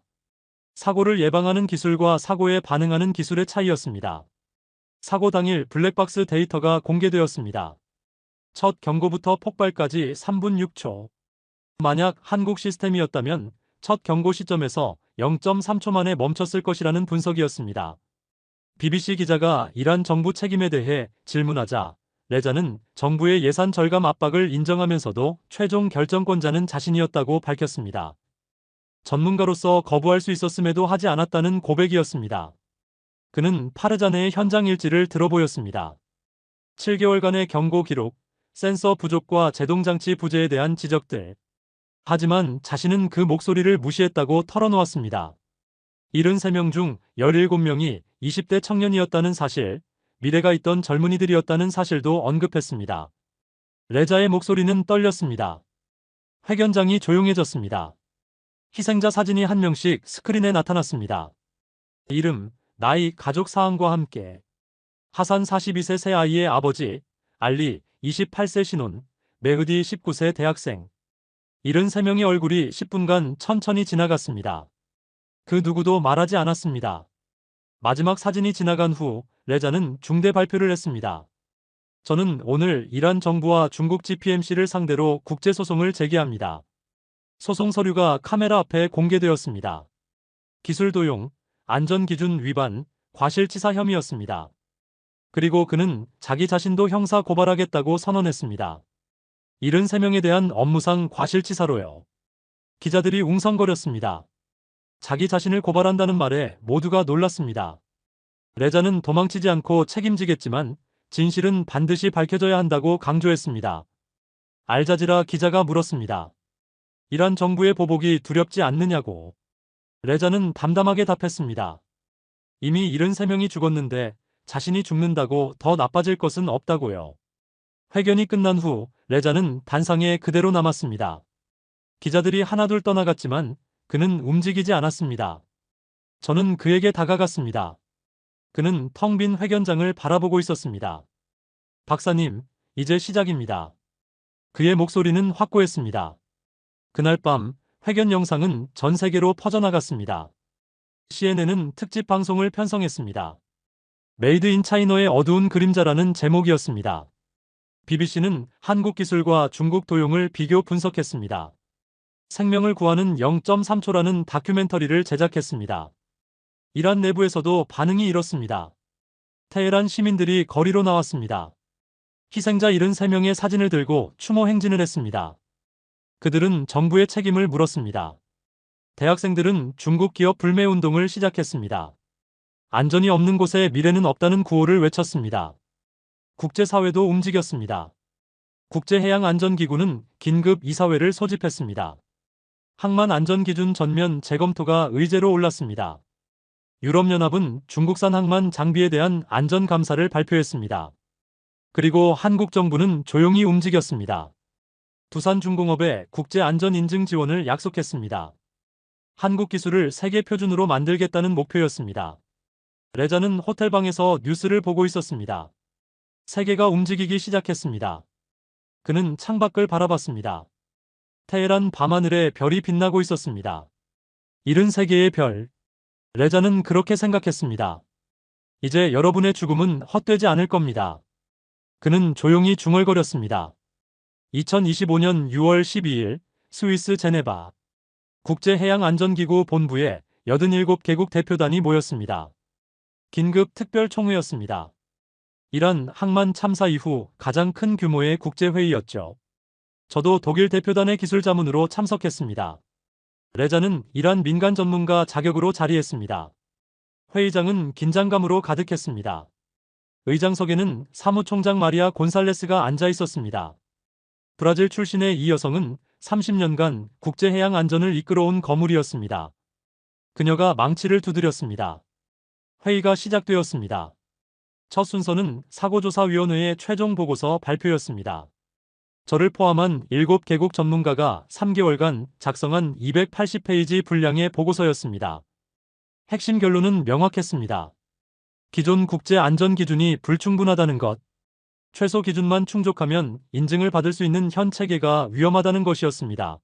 사고를 예방하는 기술과 사고에 반응하는 기술의 차이였습니다. 사고 당일 블랙박스 데이터가 공개되었습니다. 첫 경고부터 폭발까지 3분 6초. 만약 한국 시스템이었다면 첫 경고 시점에서 0.3초 만에 멈췄을 것이라는 분석이었습니다. BBC 기자가 이란 정부 책임에 대해 질문하자 레자는 정부의 예산 절감 압박을 인정하면서도 최종 결정권자는 자신이었다고 밝혔습니다. 전문가로서 거부할 수 있었음에도 하지 않았다는 고백이었습니다. 그는 파르자네의 현장 일지를 들어보였습니다. 7개월간의 경고 기록, 센서 부족과 제동장치 부재에 대한 지적들. 하지만 자신은 그 목소리를 무시했다고 털어놓았습니다. 73명 중 17명이 20대 청년이었다는 사실, 미래가 있던 젊은이들이었다는 사실도 언급했습니다. 레자의 목소리는 떨렸습니다. 회견장이 조용해졌습니다. 희생자 사진이 한 명씩 스크린에 나타났습니다. 이름, 나이, 가족 사항과 함께 하산 42세 새 아이의 아버지, 알리 28세 신혼, 메흐디 19세 대학생. 73명의 얼굴이 10분간 천천히 지나갔습니다. 그 누구도 말하지 않았습니다. 마지막 사진이 지나간 후 레자는 중대 발표를 했습니다. 저는 오늘 이란 정부와 중국 GPMC를 상대로 국제소송을 제기합니다. 소송 서류가 카메라 앞에 공개되었습니다. 기술 도용, 안전기준 위반, 과실치사 혐의였습니다. 그리고 그는 자기 자신도 형사 고발하겠다고 선언했습니다. 73명에 대한 업무상 과실치사로요. 기자들이 웅성거렸습니다. 자기 자신을 고발한다는 말에 모두가 놀랐습니다. 레자는 도망치지 않고 책임지겠지만 진실은 반드시 밝혀져야 한다고 강조했습니다. 알자지라 기자가 물었습니다. 이란 정부의 보복이 두렵지 않느냐고. 레자는 담담하게 답했습니다. 이미 73명이 죽었는데 자신이 죽는다고 더 나빠질 것은 없다고요. 회견이 끝난 후 레자는 단상에 그대로 남았습니다. 기자들이 하나둘 떠나갔지만 그는 움직이지 않았습니다. 저는 그에게 다가갔습니다. 그는 텅 빈 회견장을 바라보고 있었습니다. 박사님, 이제 시작입니다. 그의 목소리는 확고했습니다. 그날 밤 회견 영상은 전 세계로 퍼져나갔습니다. CNN은 특집 방송을 편성했습니다. 메이드 인 차이너의 어두운 그림자라는 제목이었습니다. BBC는 한국 기술과 중국 도용을 비교 분석했습니다. 생명을 구하는 0.3초라는 다큐멘터리를 제작했습니다. 이란 내부에서도 반응이 일었습니다. 테헤란 시민들이 거리로 나왔습니다. 희생자 73명의 사진을 들고 추모 행진을 했습니다. 그들은 정부의 책임을 물었습니다. 대학생들은 중국 기업 불매 운동을 시작했습니다. 안전이 없는 곳에 미래는 없다는 구호를 외쳤습니다. 국제사회도 움직였습니다. 국제해양안전기구는 긴급 이사회를 소집했습니다. 항만 안전기준 전면 재검토가 의제로 올랐습니다. 유럽연합은 중국산 항만 장비에 대한 안전감사를 발표했습니다. 그리고 한국 정부는 조용히 움직였습니다. 두산중공업에 국제안전인증 지원을 약속했습니다. 한국 기술을 세계 표준으로 만들겠다는 목표였습니다. 레자는 호텔방에서 뉴스를 보고 있었습니다. 세계가 움직이기 시작했습니다. 그는 창밖을 바라봤습니다. 테헤란 밤하늘에 별이 빛나고 있었습니다. 73개의 별. 레자는 그렇게 생각했습니다. 이제 여러분의 죽음은 헛되지 않을 겁니다. 그는 조용히 중얼거렸습니다. 2025년 6월 12일 스위스 제네바 국제해양안전기구 본부에 87개국 대표단이 모였습니다. 긴급 특별총회였습니다. 이란 항만 참사 이후 가장 큰 규모의 국제회의였죠. 저도 독일 대표단의 기술 자문으로 참석했습니다. 레자는 이란 민간 전문가 자격으로 자리했습니다. 회의장은 긴장감으로 가득했습니다. 의장석에는 사무총장 마리아 곤살레스가 앉아 있었습니다. 브라질 출신의 이 여성은 30년간 국제해양 안전을 이끌어온 거물이었습니다. 그녀가 망치를 두드렸습니다. 회의가 시작되었습니다. 첫 순서는 사고조사위원회의 최종 보고서 발표였습니다. 저를 포함한 7개국 전문가가 3개월간 작성한 280페이지 분량의 보고서였습니다. 핵심 결론은 명확했습니다. 기존 국제 안전 기준이 불충분하다는 것, 최소 기준만 충족하면 인증을 받을 수 있는 현 체계가 위험하다는 것이었습니다.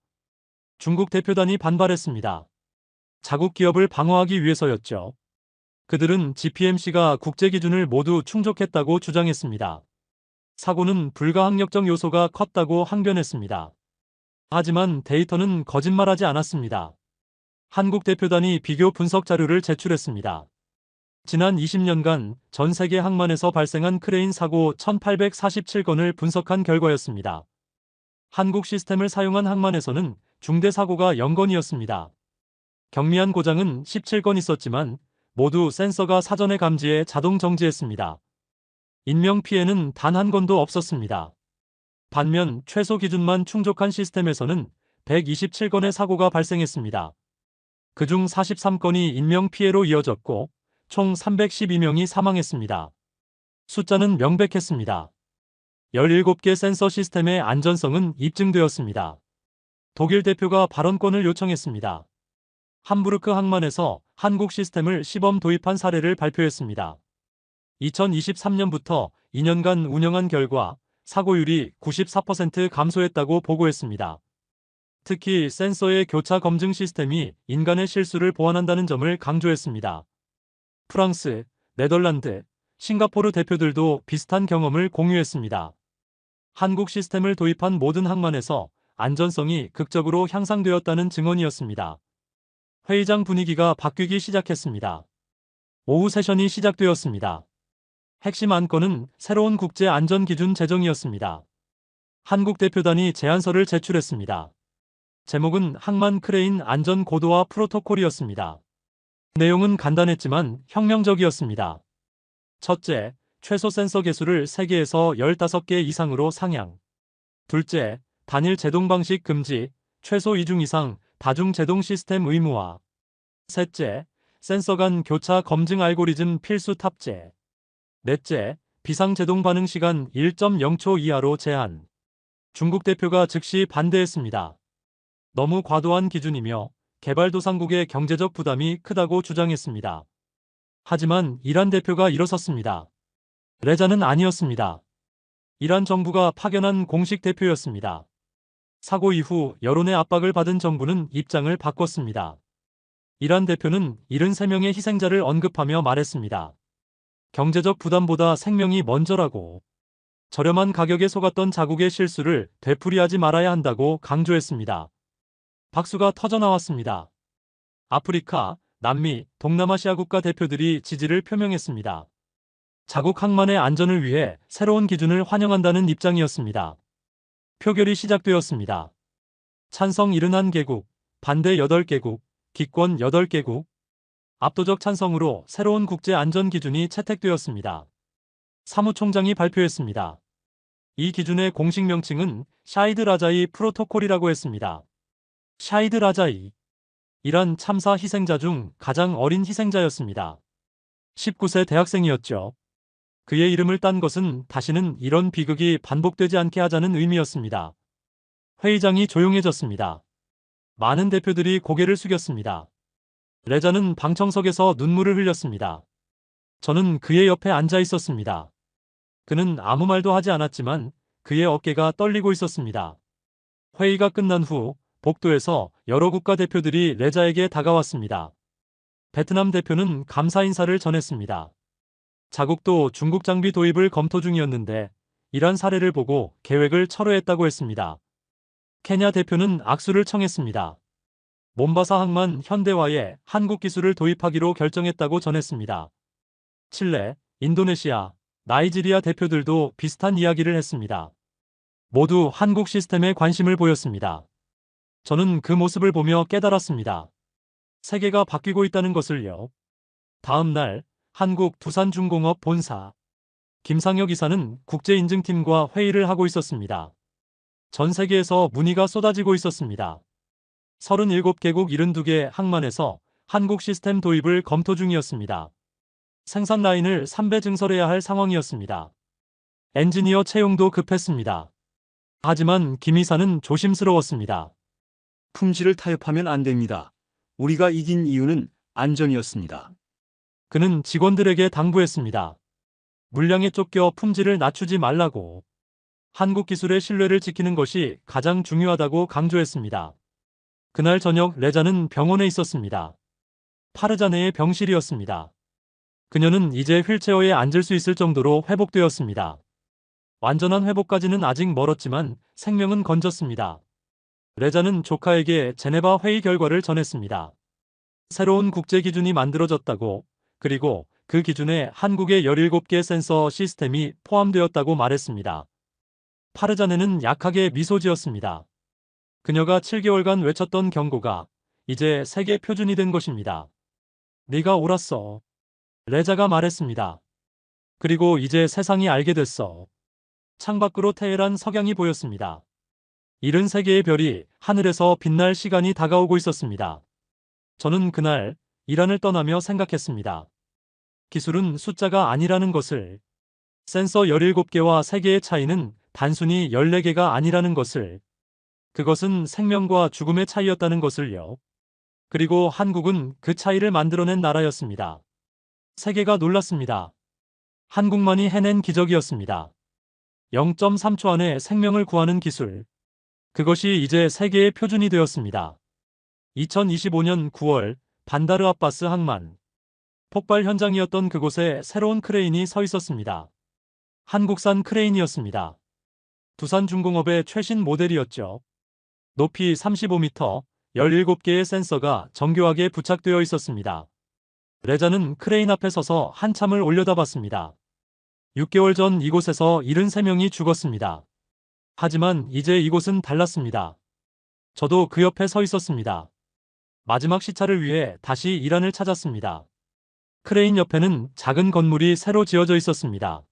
중국 대표단이 반발했습니다. 자국 기업을 방어하기 위해서였죠. 그들은 GPMC가 국제 기준을 모두 충족했다고 주장했습니다. 사고는 불가항력적 요소가 컸다고 항변했습니다. 하지만 데이터는 거짓말하지 않았습니다. 한국 대표단이 비교 분석 자료를 제출했습니다. 지난 20년간 전 세계 항만에서 발생한 크레인 사고 1847건을 분석한 결과였습니다. 한국 시스템을 사용한 항만에서는 중대 사고가 0건이었습니다. 경미한 고장은 17건 있었지만 모두 센서가 사전에 감지해 자동 정지했습니다. 인명 피해는 단 한 건도 없었습니다. 반면 최소 기준만 충족한 시스템에서는 127건의 사고가 발생했습니다. 그중 43건이 인명 피해로 이어졌고 총 312명이 사망했습니다. 숫자는 명백했습니다. 17개 센서 시스템의 안전성은 입증되었습니다. 독일 대표가 발언권을 요청했습니다. 함부르크 항만에서 한국 시스템을 시범 도입한 사례를 발표했습니다. 2023년부터 2년간 운영한 결과 사고율이 94% 감소했다고 보고했습니다. 특히 센서의 교차 검증 시스템이 인간의 실수를 보완한다는 점을 강조했습니다. 프랑스, 네덜란드, 싱가포르 대표들도 비슷한 경험을 공유했습니다. 한국 시스템을 도입한 모든 항만에서 안전성이 극적으로 향상되었다는 증언이었습니다. 회의장 분위기가 바뀌기 시작했습니다. 오후 세션이 시작되었습니다. 핵심 안건은 새로운 국제 안전 기준 제정이었습니다. 한국 대표단이 제안서를 제출했습니다. 제목은 항만 크레인 안전 고도화 프로토콜이었습니다. 내용은 간단했지만 혁명적이었습니다. 첫째, 최소 센서 개수를 3개에서 15개 이상으로 상향. 둘째, 단일 제동 방식 금지, 최소 2중 이상 다중 제동 시스템 의무화. 셋째, 센서 간 교차 검증 알고리즘 필수 탑재. 넷째, 비상 제동 반응 시간 1.0초 이하로 제한. 중국 대표가 즉시 반대했습니다. 너무 과도한 기준이며 개발도상국의 경제적 부담이 크다고 주장했습니다. 하지만 이란 대표가 일어섰습니다. 레자는 아니었습니다. 이란 정부가 파견한 공식 대표였습니다. 사고 이후 여론의 압박을 받은 정부는 입장을 바꿨습니다. 이란 대표는 73명의 희생자를 언급하며 말했습니다. 경제적 부담보다 생명이 먼저라고. 저렴한 가격에 속았던 자국의 실수를 되풀이하지 말아야 한다고 강조했습니다. 박수가 터져나왔습니다. 아프리카, 남미, 동남아시아 국가 대표들이 지지를 표명했습니다. 자국 항만의 안전을 위해 새로운 기준을 환영한다는 입장이었습니다. 표결이 시작되었습니다. 찬성 71개국, 반대 8개국, 기권 8개국. 압도적 찬성으로 새로운 국제 안전 기준이 채택되었습니다. 사무총장이 발표했습니다. 이 기준의 공식 명칭은 샤히드 라자이 프로토콜이라고 했습니다. 샤히드 라자이. 이란 참사 희생자 중 가장 어린 희생자였습니다. 19세 대학생이었죠. 그의 이름을 딴 것은 다시는 이런 비극이 반복되지 않게 하자는 의미였습니다. 회의장이 조용해졌습니다. 많은 대표들이 고개를 숙였습니다. 레자는 방청석에서 눈물을 흘렸습니다. 저는 그의 옆에 앉아 있었습니다. 그는 아무 말도 하지 않았지만 그의 어깨가 떨리고 있었습니다. 회의가 끝난 후 복도에서 여러 국가 대표들이 레자에게 다가왔습니다. 베트남 대표는 감사 인사를 전했습니다. 자국도 중국 장비 도입을 검토 중이었는데 이란 사례를 보고 계획을 철회했다고 했습니다. 케냐 대표는 악수를 청했습니다. 몬바사 항만 현대화에 한국 기술을 도입하기로 결정했다고 전했습니다. 칠레, 인도네시아, 나이지리아 대표들도 비슷한 이야기를 했습니다. 모두 한국 시스템에 관심을 보였습니다. 저는 그 모습을 보며 깨달았습니다. 세계가 바뀌고 있다는 것을요. 다음 날 한국 두산중공업 본사 김상혁 이사는 국제인증팀과 회의를 하고 있었습니다. 전 세계에서 문의가 쏟아지고 있었습니다. 37개국 72개 항만에서 한국 시스템 도입을 검토 중이었습니다. 생산 라인을 3배 증설해야 할 상황이었습니다. 엔지니어 채용도 급했습니다. 하지만 김 이사는 조심스러웠습니다. 품질을 타협하면 안 됩니다. 우리가 이긴 이유는 안전이었습니다. 그는 직원들에게 당부했습니다. 물량에 쫓겨 품질을 낮추지 말라고. 한국 기술의 신뢰를 지키는 것이 가장 중요하다고 강조했습니다. 그날 저녁 레자는 병원에 있었습니다. 파르자네의 병실이었습니다. 그녀는 이제 휠체어에 앉을 수 있을 정도로 회복되었습니다. 완전한 회복까지는 아직 멀었지만 생명은 건졌습니다. 레자는 조카에게 제네바 회의 결과를 전했습니다. 새로운 국제 기준이 만들어졌다고, 그리고 그 기준에 한국의 17개 센서 시스템이 포함되었다고 말했습니다. 파르자네는 약하게 미소 지었습니다. 그녀가 7개월간 외쳤던 경고가 이제 세계 표준이 된 것입니다. 네가 옳았어. 레자가 말했습니다. 그리고 이제 세상이 알게 됐어. 창밖으로 테헤란 석양이 보였습니다. 73개의 별이 하늘에서 빛날 시간이 다가오고 있었습니다. 저는 그날 이란을 떠나며 생각했습니다. 기술은 숫자가 아니라는 것을, 센서 17개와 세계의 차이는 단순히 14개가 아니라는 것을, 그것은 생명과 죽음의 차이였다는 것을요. 그리고 한국은 그 차이를 만들어낸 나라였습니다. 세계가 놀랐습니다. 한국만이 해낸 기적이었습니다. 0.3초 안에 생명을 구하는 기술. 그것이 이제 세계의 표준이 되었습니다. 2025년 9월 반다르 아바스 항만. 폭발 현장이었던 그곳에 새로운 크레인이 서 있었습니다. 한국산 크레인이었습니다. 두산중공업의 최신 모델이었죠. 높이 35m, 17개의 센서가 정교하게 부착되어 있었습니다. 레자는 크레인 앞에 서서 한참을 올려다봤습니다. 6개월 전 이곳에서 73명이 죽었습니다. 하지만 이제 이곳은 달랐습니다. 저도 그 옆에 서 있었습니다. 마지막 시차를 위해 다시 이란을 찾았습니다. 크레인 옆에는 작은 건물이 새로 지어져 있었습니다.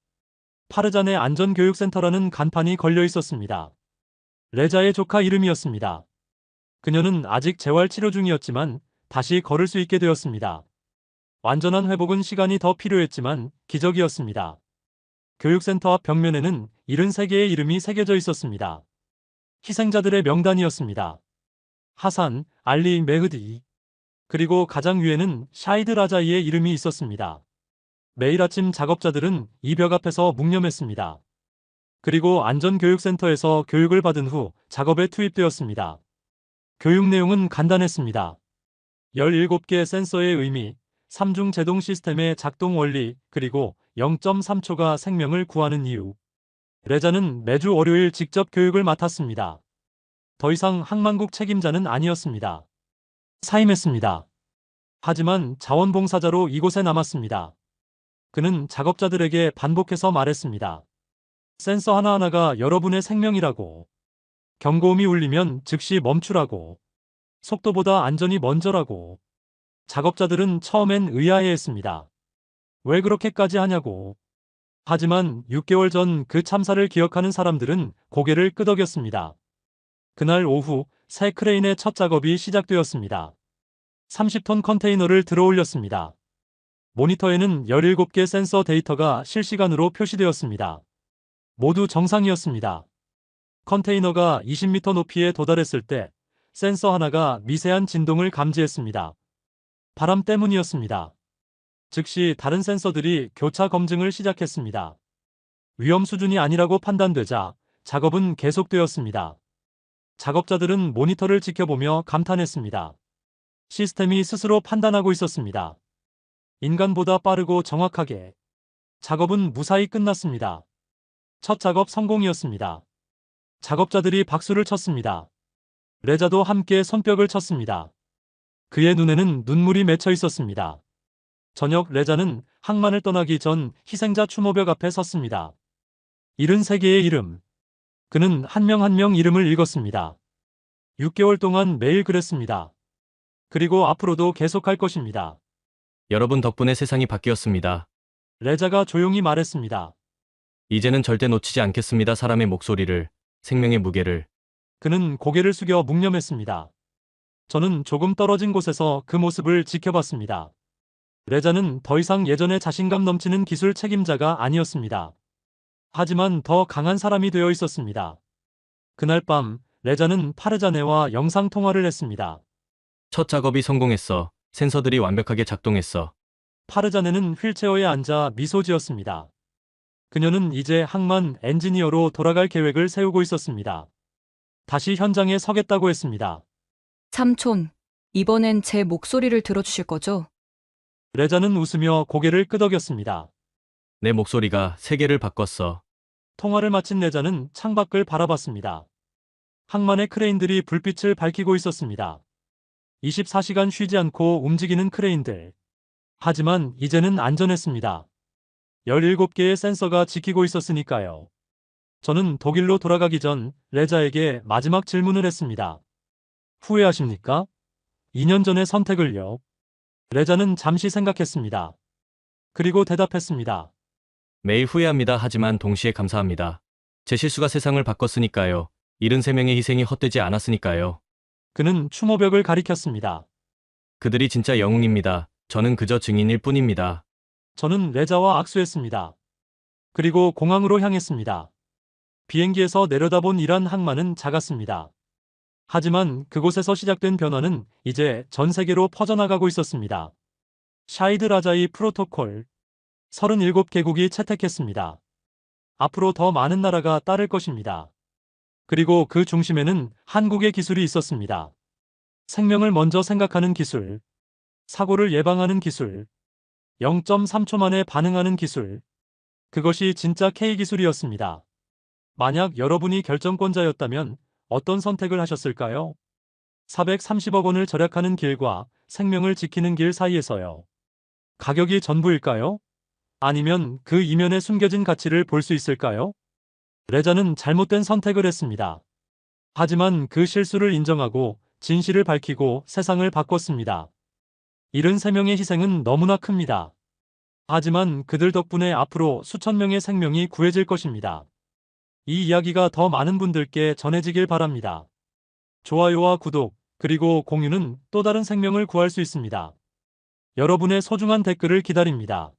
파르잔의 안전교육센터라는 간판이 걸려 있었습니다. 레자의 조카 이름이었습니다. 그녀는 아직 재활 치료 중이었지만 다시 걸을 수 있게 되었습니다. 완전한 회복은 시간이 더 필요했지만 기적이었습니다. 교육센터 앞 벽면에는 73개의 이름이 새겨져 있었습니다. 희생자들의 명단이었습니다. 하산, 알리 메흐디. 그리고 가장 위에는 샤이드 라자이의 이름이 있었습니다. 매일 아침 작업자들은 이 벽 앞에서 묵념했습니다. 그리고 안전교육센터에서 교육을 받은 후 작업에 투입되었습니다. 교육 내용은 간단했습니다. 17개 센서의 의미, 3중 제동 시스템의 작동 원리, 그리고 0.3초가 생명을 구하는 이유. 레자는 매주 월요일 직접 교육을 맡았습니다. 더 이상 항만국 책임자는 아니었습니다. 사임했습니다. 하지만 자원봉사자로 이곳에 남았습니다. 그는 작업자들에게 반복해서 말했습니다. 센서 하나하나가 여러분의 생명이라고. 경고음이 울리면 즉시 멈추라고. 속도보다 안전이 먼저라고. 작업자들은 처음엔 의아해했습니다. 왜 그렇게까지 하냐고. 하지만 6개월 전 그 참사를 기억하는 사람들은 고개를 끄덕였습니다. 그날 오후 새 크레인의 첫 작업이 시작되었습니다. 30톤 컨테이너를 들어올렸습니다. 모니터에는 17개 센서 데이터가 실시간으로 표시되었습니다. 모두 정상이었습니다. 컨테이너가 20m 높이에 도달했을 때 센서 하나가 미세한 진동을 감지했습니다. 바람 때문이었습니다. 즉시 다른 센서들이 교차 검증을 시작했습니다. 위험 수준이 아니라고 판단되자 작업은 계속되었습니다. 작업자들은 모니터를 지켜보며 감탄했습니다. 시스템이 스스로 판단하고 있었습니다. 인간보다 빠르고 정확하게. 작업은 무사히 끝났습니다. 첫 작업 성공이었습니다. 작업자들이 박수를 쳤습니다. 레자도 함께 손뼉을 쳤습니다. 그의 눈에는 눈물이 맺혀 있었습니다. 저녁 레자는 항만을 떠나기 전 희생자 추모벽 앞에 섰습니다. 73개의 이름. 그는 한 명 한 명 이름을 읽었습니다. 6개월 동안 매일 그랬습니다. 그리고 앞으로도 계속할 것입니다. 여러분 덕분에 세상이 바뀌었습니다. 레자가 조용히 말했습니다. 이제는 절대 놓치지 않겠습니다. 사람의 목소리를, 생명의 무게를. 그는 고개를 숙여 묵념했습니다. 저는 조금 떨어진 곳에서 그 모습을 지켜봤습니다. 레자는 더 이상 예전의 자신감 넘치는 기술 책임자가 아니었습니다. 하지만 더 강한 사람이 되어 있었습니다. 그날 밤 레자는 파르자네와 영상 통화를 했습니다. 첫 작업이 성공했어. 센서들이 완벽하게 작동했어. 파르자네는 휠체어에 앉아 미소 지었습니다. 그녀는 이제 항만 엔지니어로 돌아갈 계획을 세우고 있었습니다. 다시 현장에 서겠다고 했습니다. 삼촌, 이번엔 제 목소리를 들어주실 거죠? 레자는 웃으며 고개를 끄덕였습니다. 내 목소리가 세계를 바꿨어. 통화를 마친 레자는 창밖을 바라봤습니다. 항만의 크레인들이 불빛을 밝히고 있었습니다. 24시간 쉬지 않고 움직이는 크레인들. 하지만 이제는 안전했습니다. 17개의 센서가 지키고 있었으니까요. 저는 독일로 돌아가기 전 레자에게 마지막 질문을 했습니다. 후회하십니까? 2년 전의 선택을요. 레자는 잠시 생각했습니다. 그리고 대답했습니다. 매일 후회합니다. 하지만 동시에 감사합니다. 제 실수가 세상을 바꿨으니까요. 73명의 희생이 헛되지 않았으니까요. 그는 추모벽을 가리켰습니다. 그들이 진짜 영웅입니다. 저는 그저 증인일 뿐입니다. 저는 레자와 악수했습니다. 그리고 공항으로 향했습니다. 비행기에서 내려다본 이란 항만은 작았습니다. 하지만 그곳에서 시작된 변화는 이제 전 세계로 퍼져나가고 있었습니다. 샤이드 라자이 프로토콜 37개국이 채택했습니다. 앞으로 더 많은 나라가 따를 것입니다. 그리고 그 중심에는 한국의 기술이 있었습니다. 생명을 먼저 생각하는 기술, 사고를 예방하는 기술, 0.3초 만에 반응하는 기술. 그것이 진짜 K기술이었습니다. 만약 여러분이 결정권자였다면 어떤 선택을 하셨을까요? 430억 원을 절약하는 길과 생명을 지키는 길 사이에서요. 가격이 전부일까요? 아니면 그 이면에 숨겨진 가치를 볼 수 있을까요? 레자는 잘못된 선택을 했습니다. 하지만 그 실수를 인정하고 진실을 밝히고 세상을 바꿨습니다. 73명의 희생은 너무나 큽니다. 하지만 그들 덕분에 앞으로 수천 명의 생명이 구해질 것입니다. 이 이야기가 더 많은 분들께 전해지길 바랍니다. 좋아요와 구독, 그리고 공유는 또 다른 생명을 구할 수 있습니다. 여러분의 소중한 댓글을 기다립니다.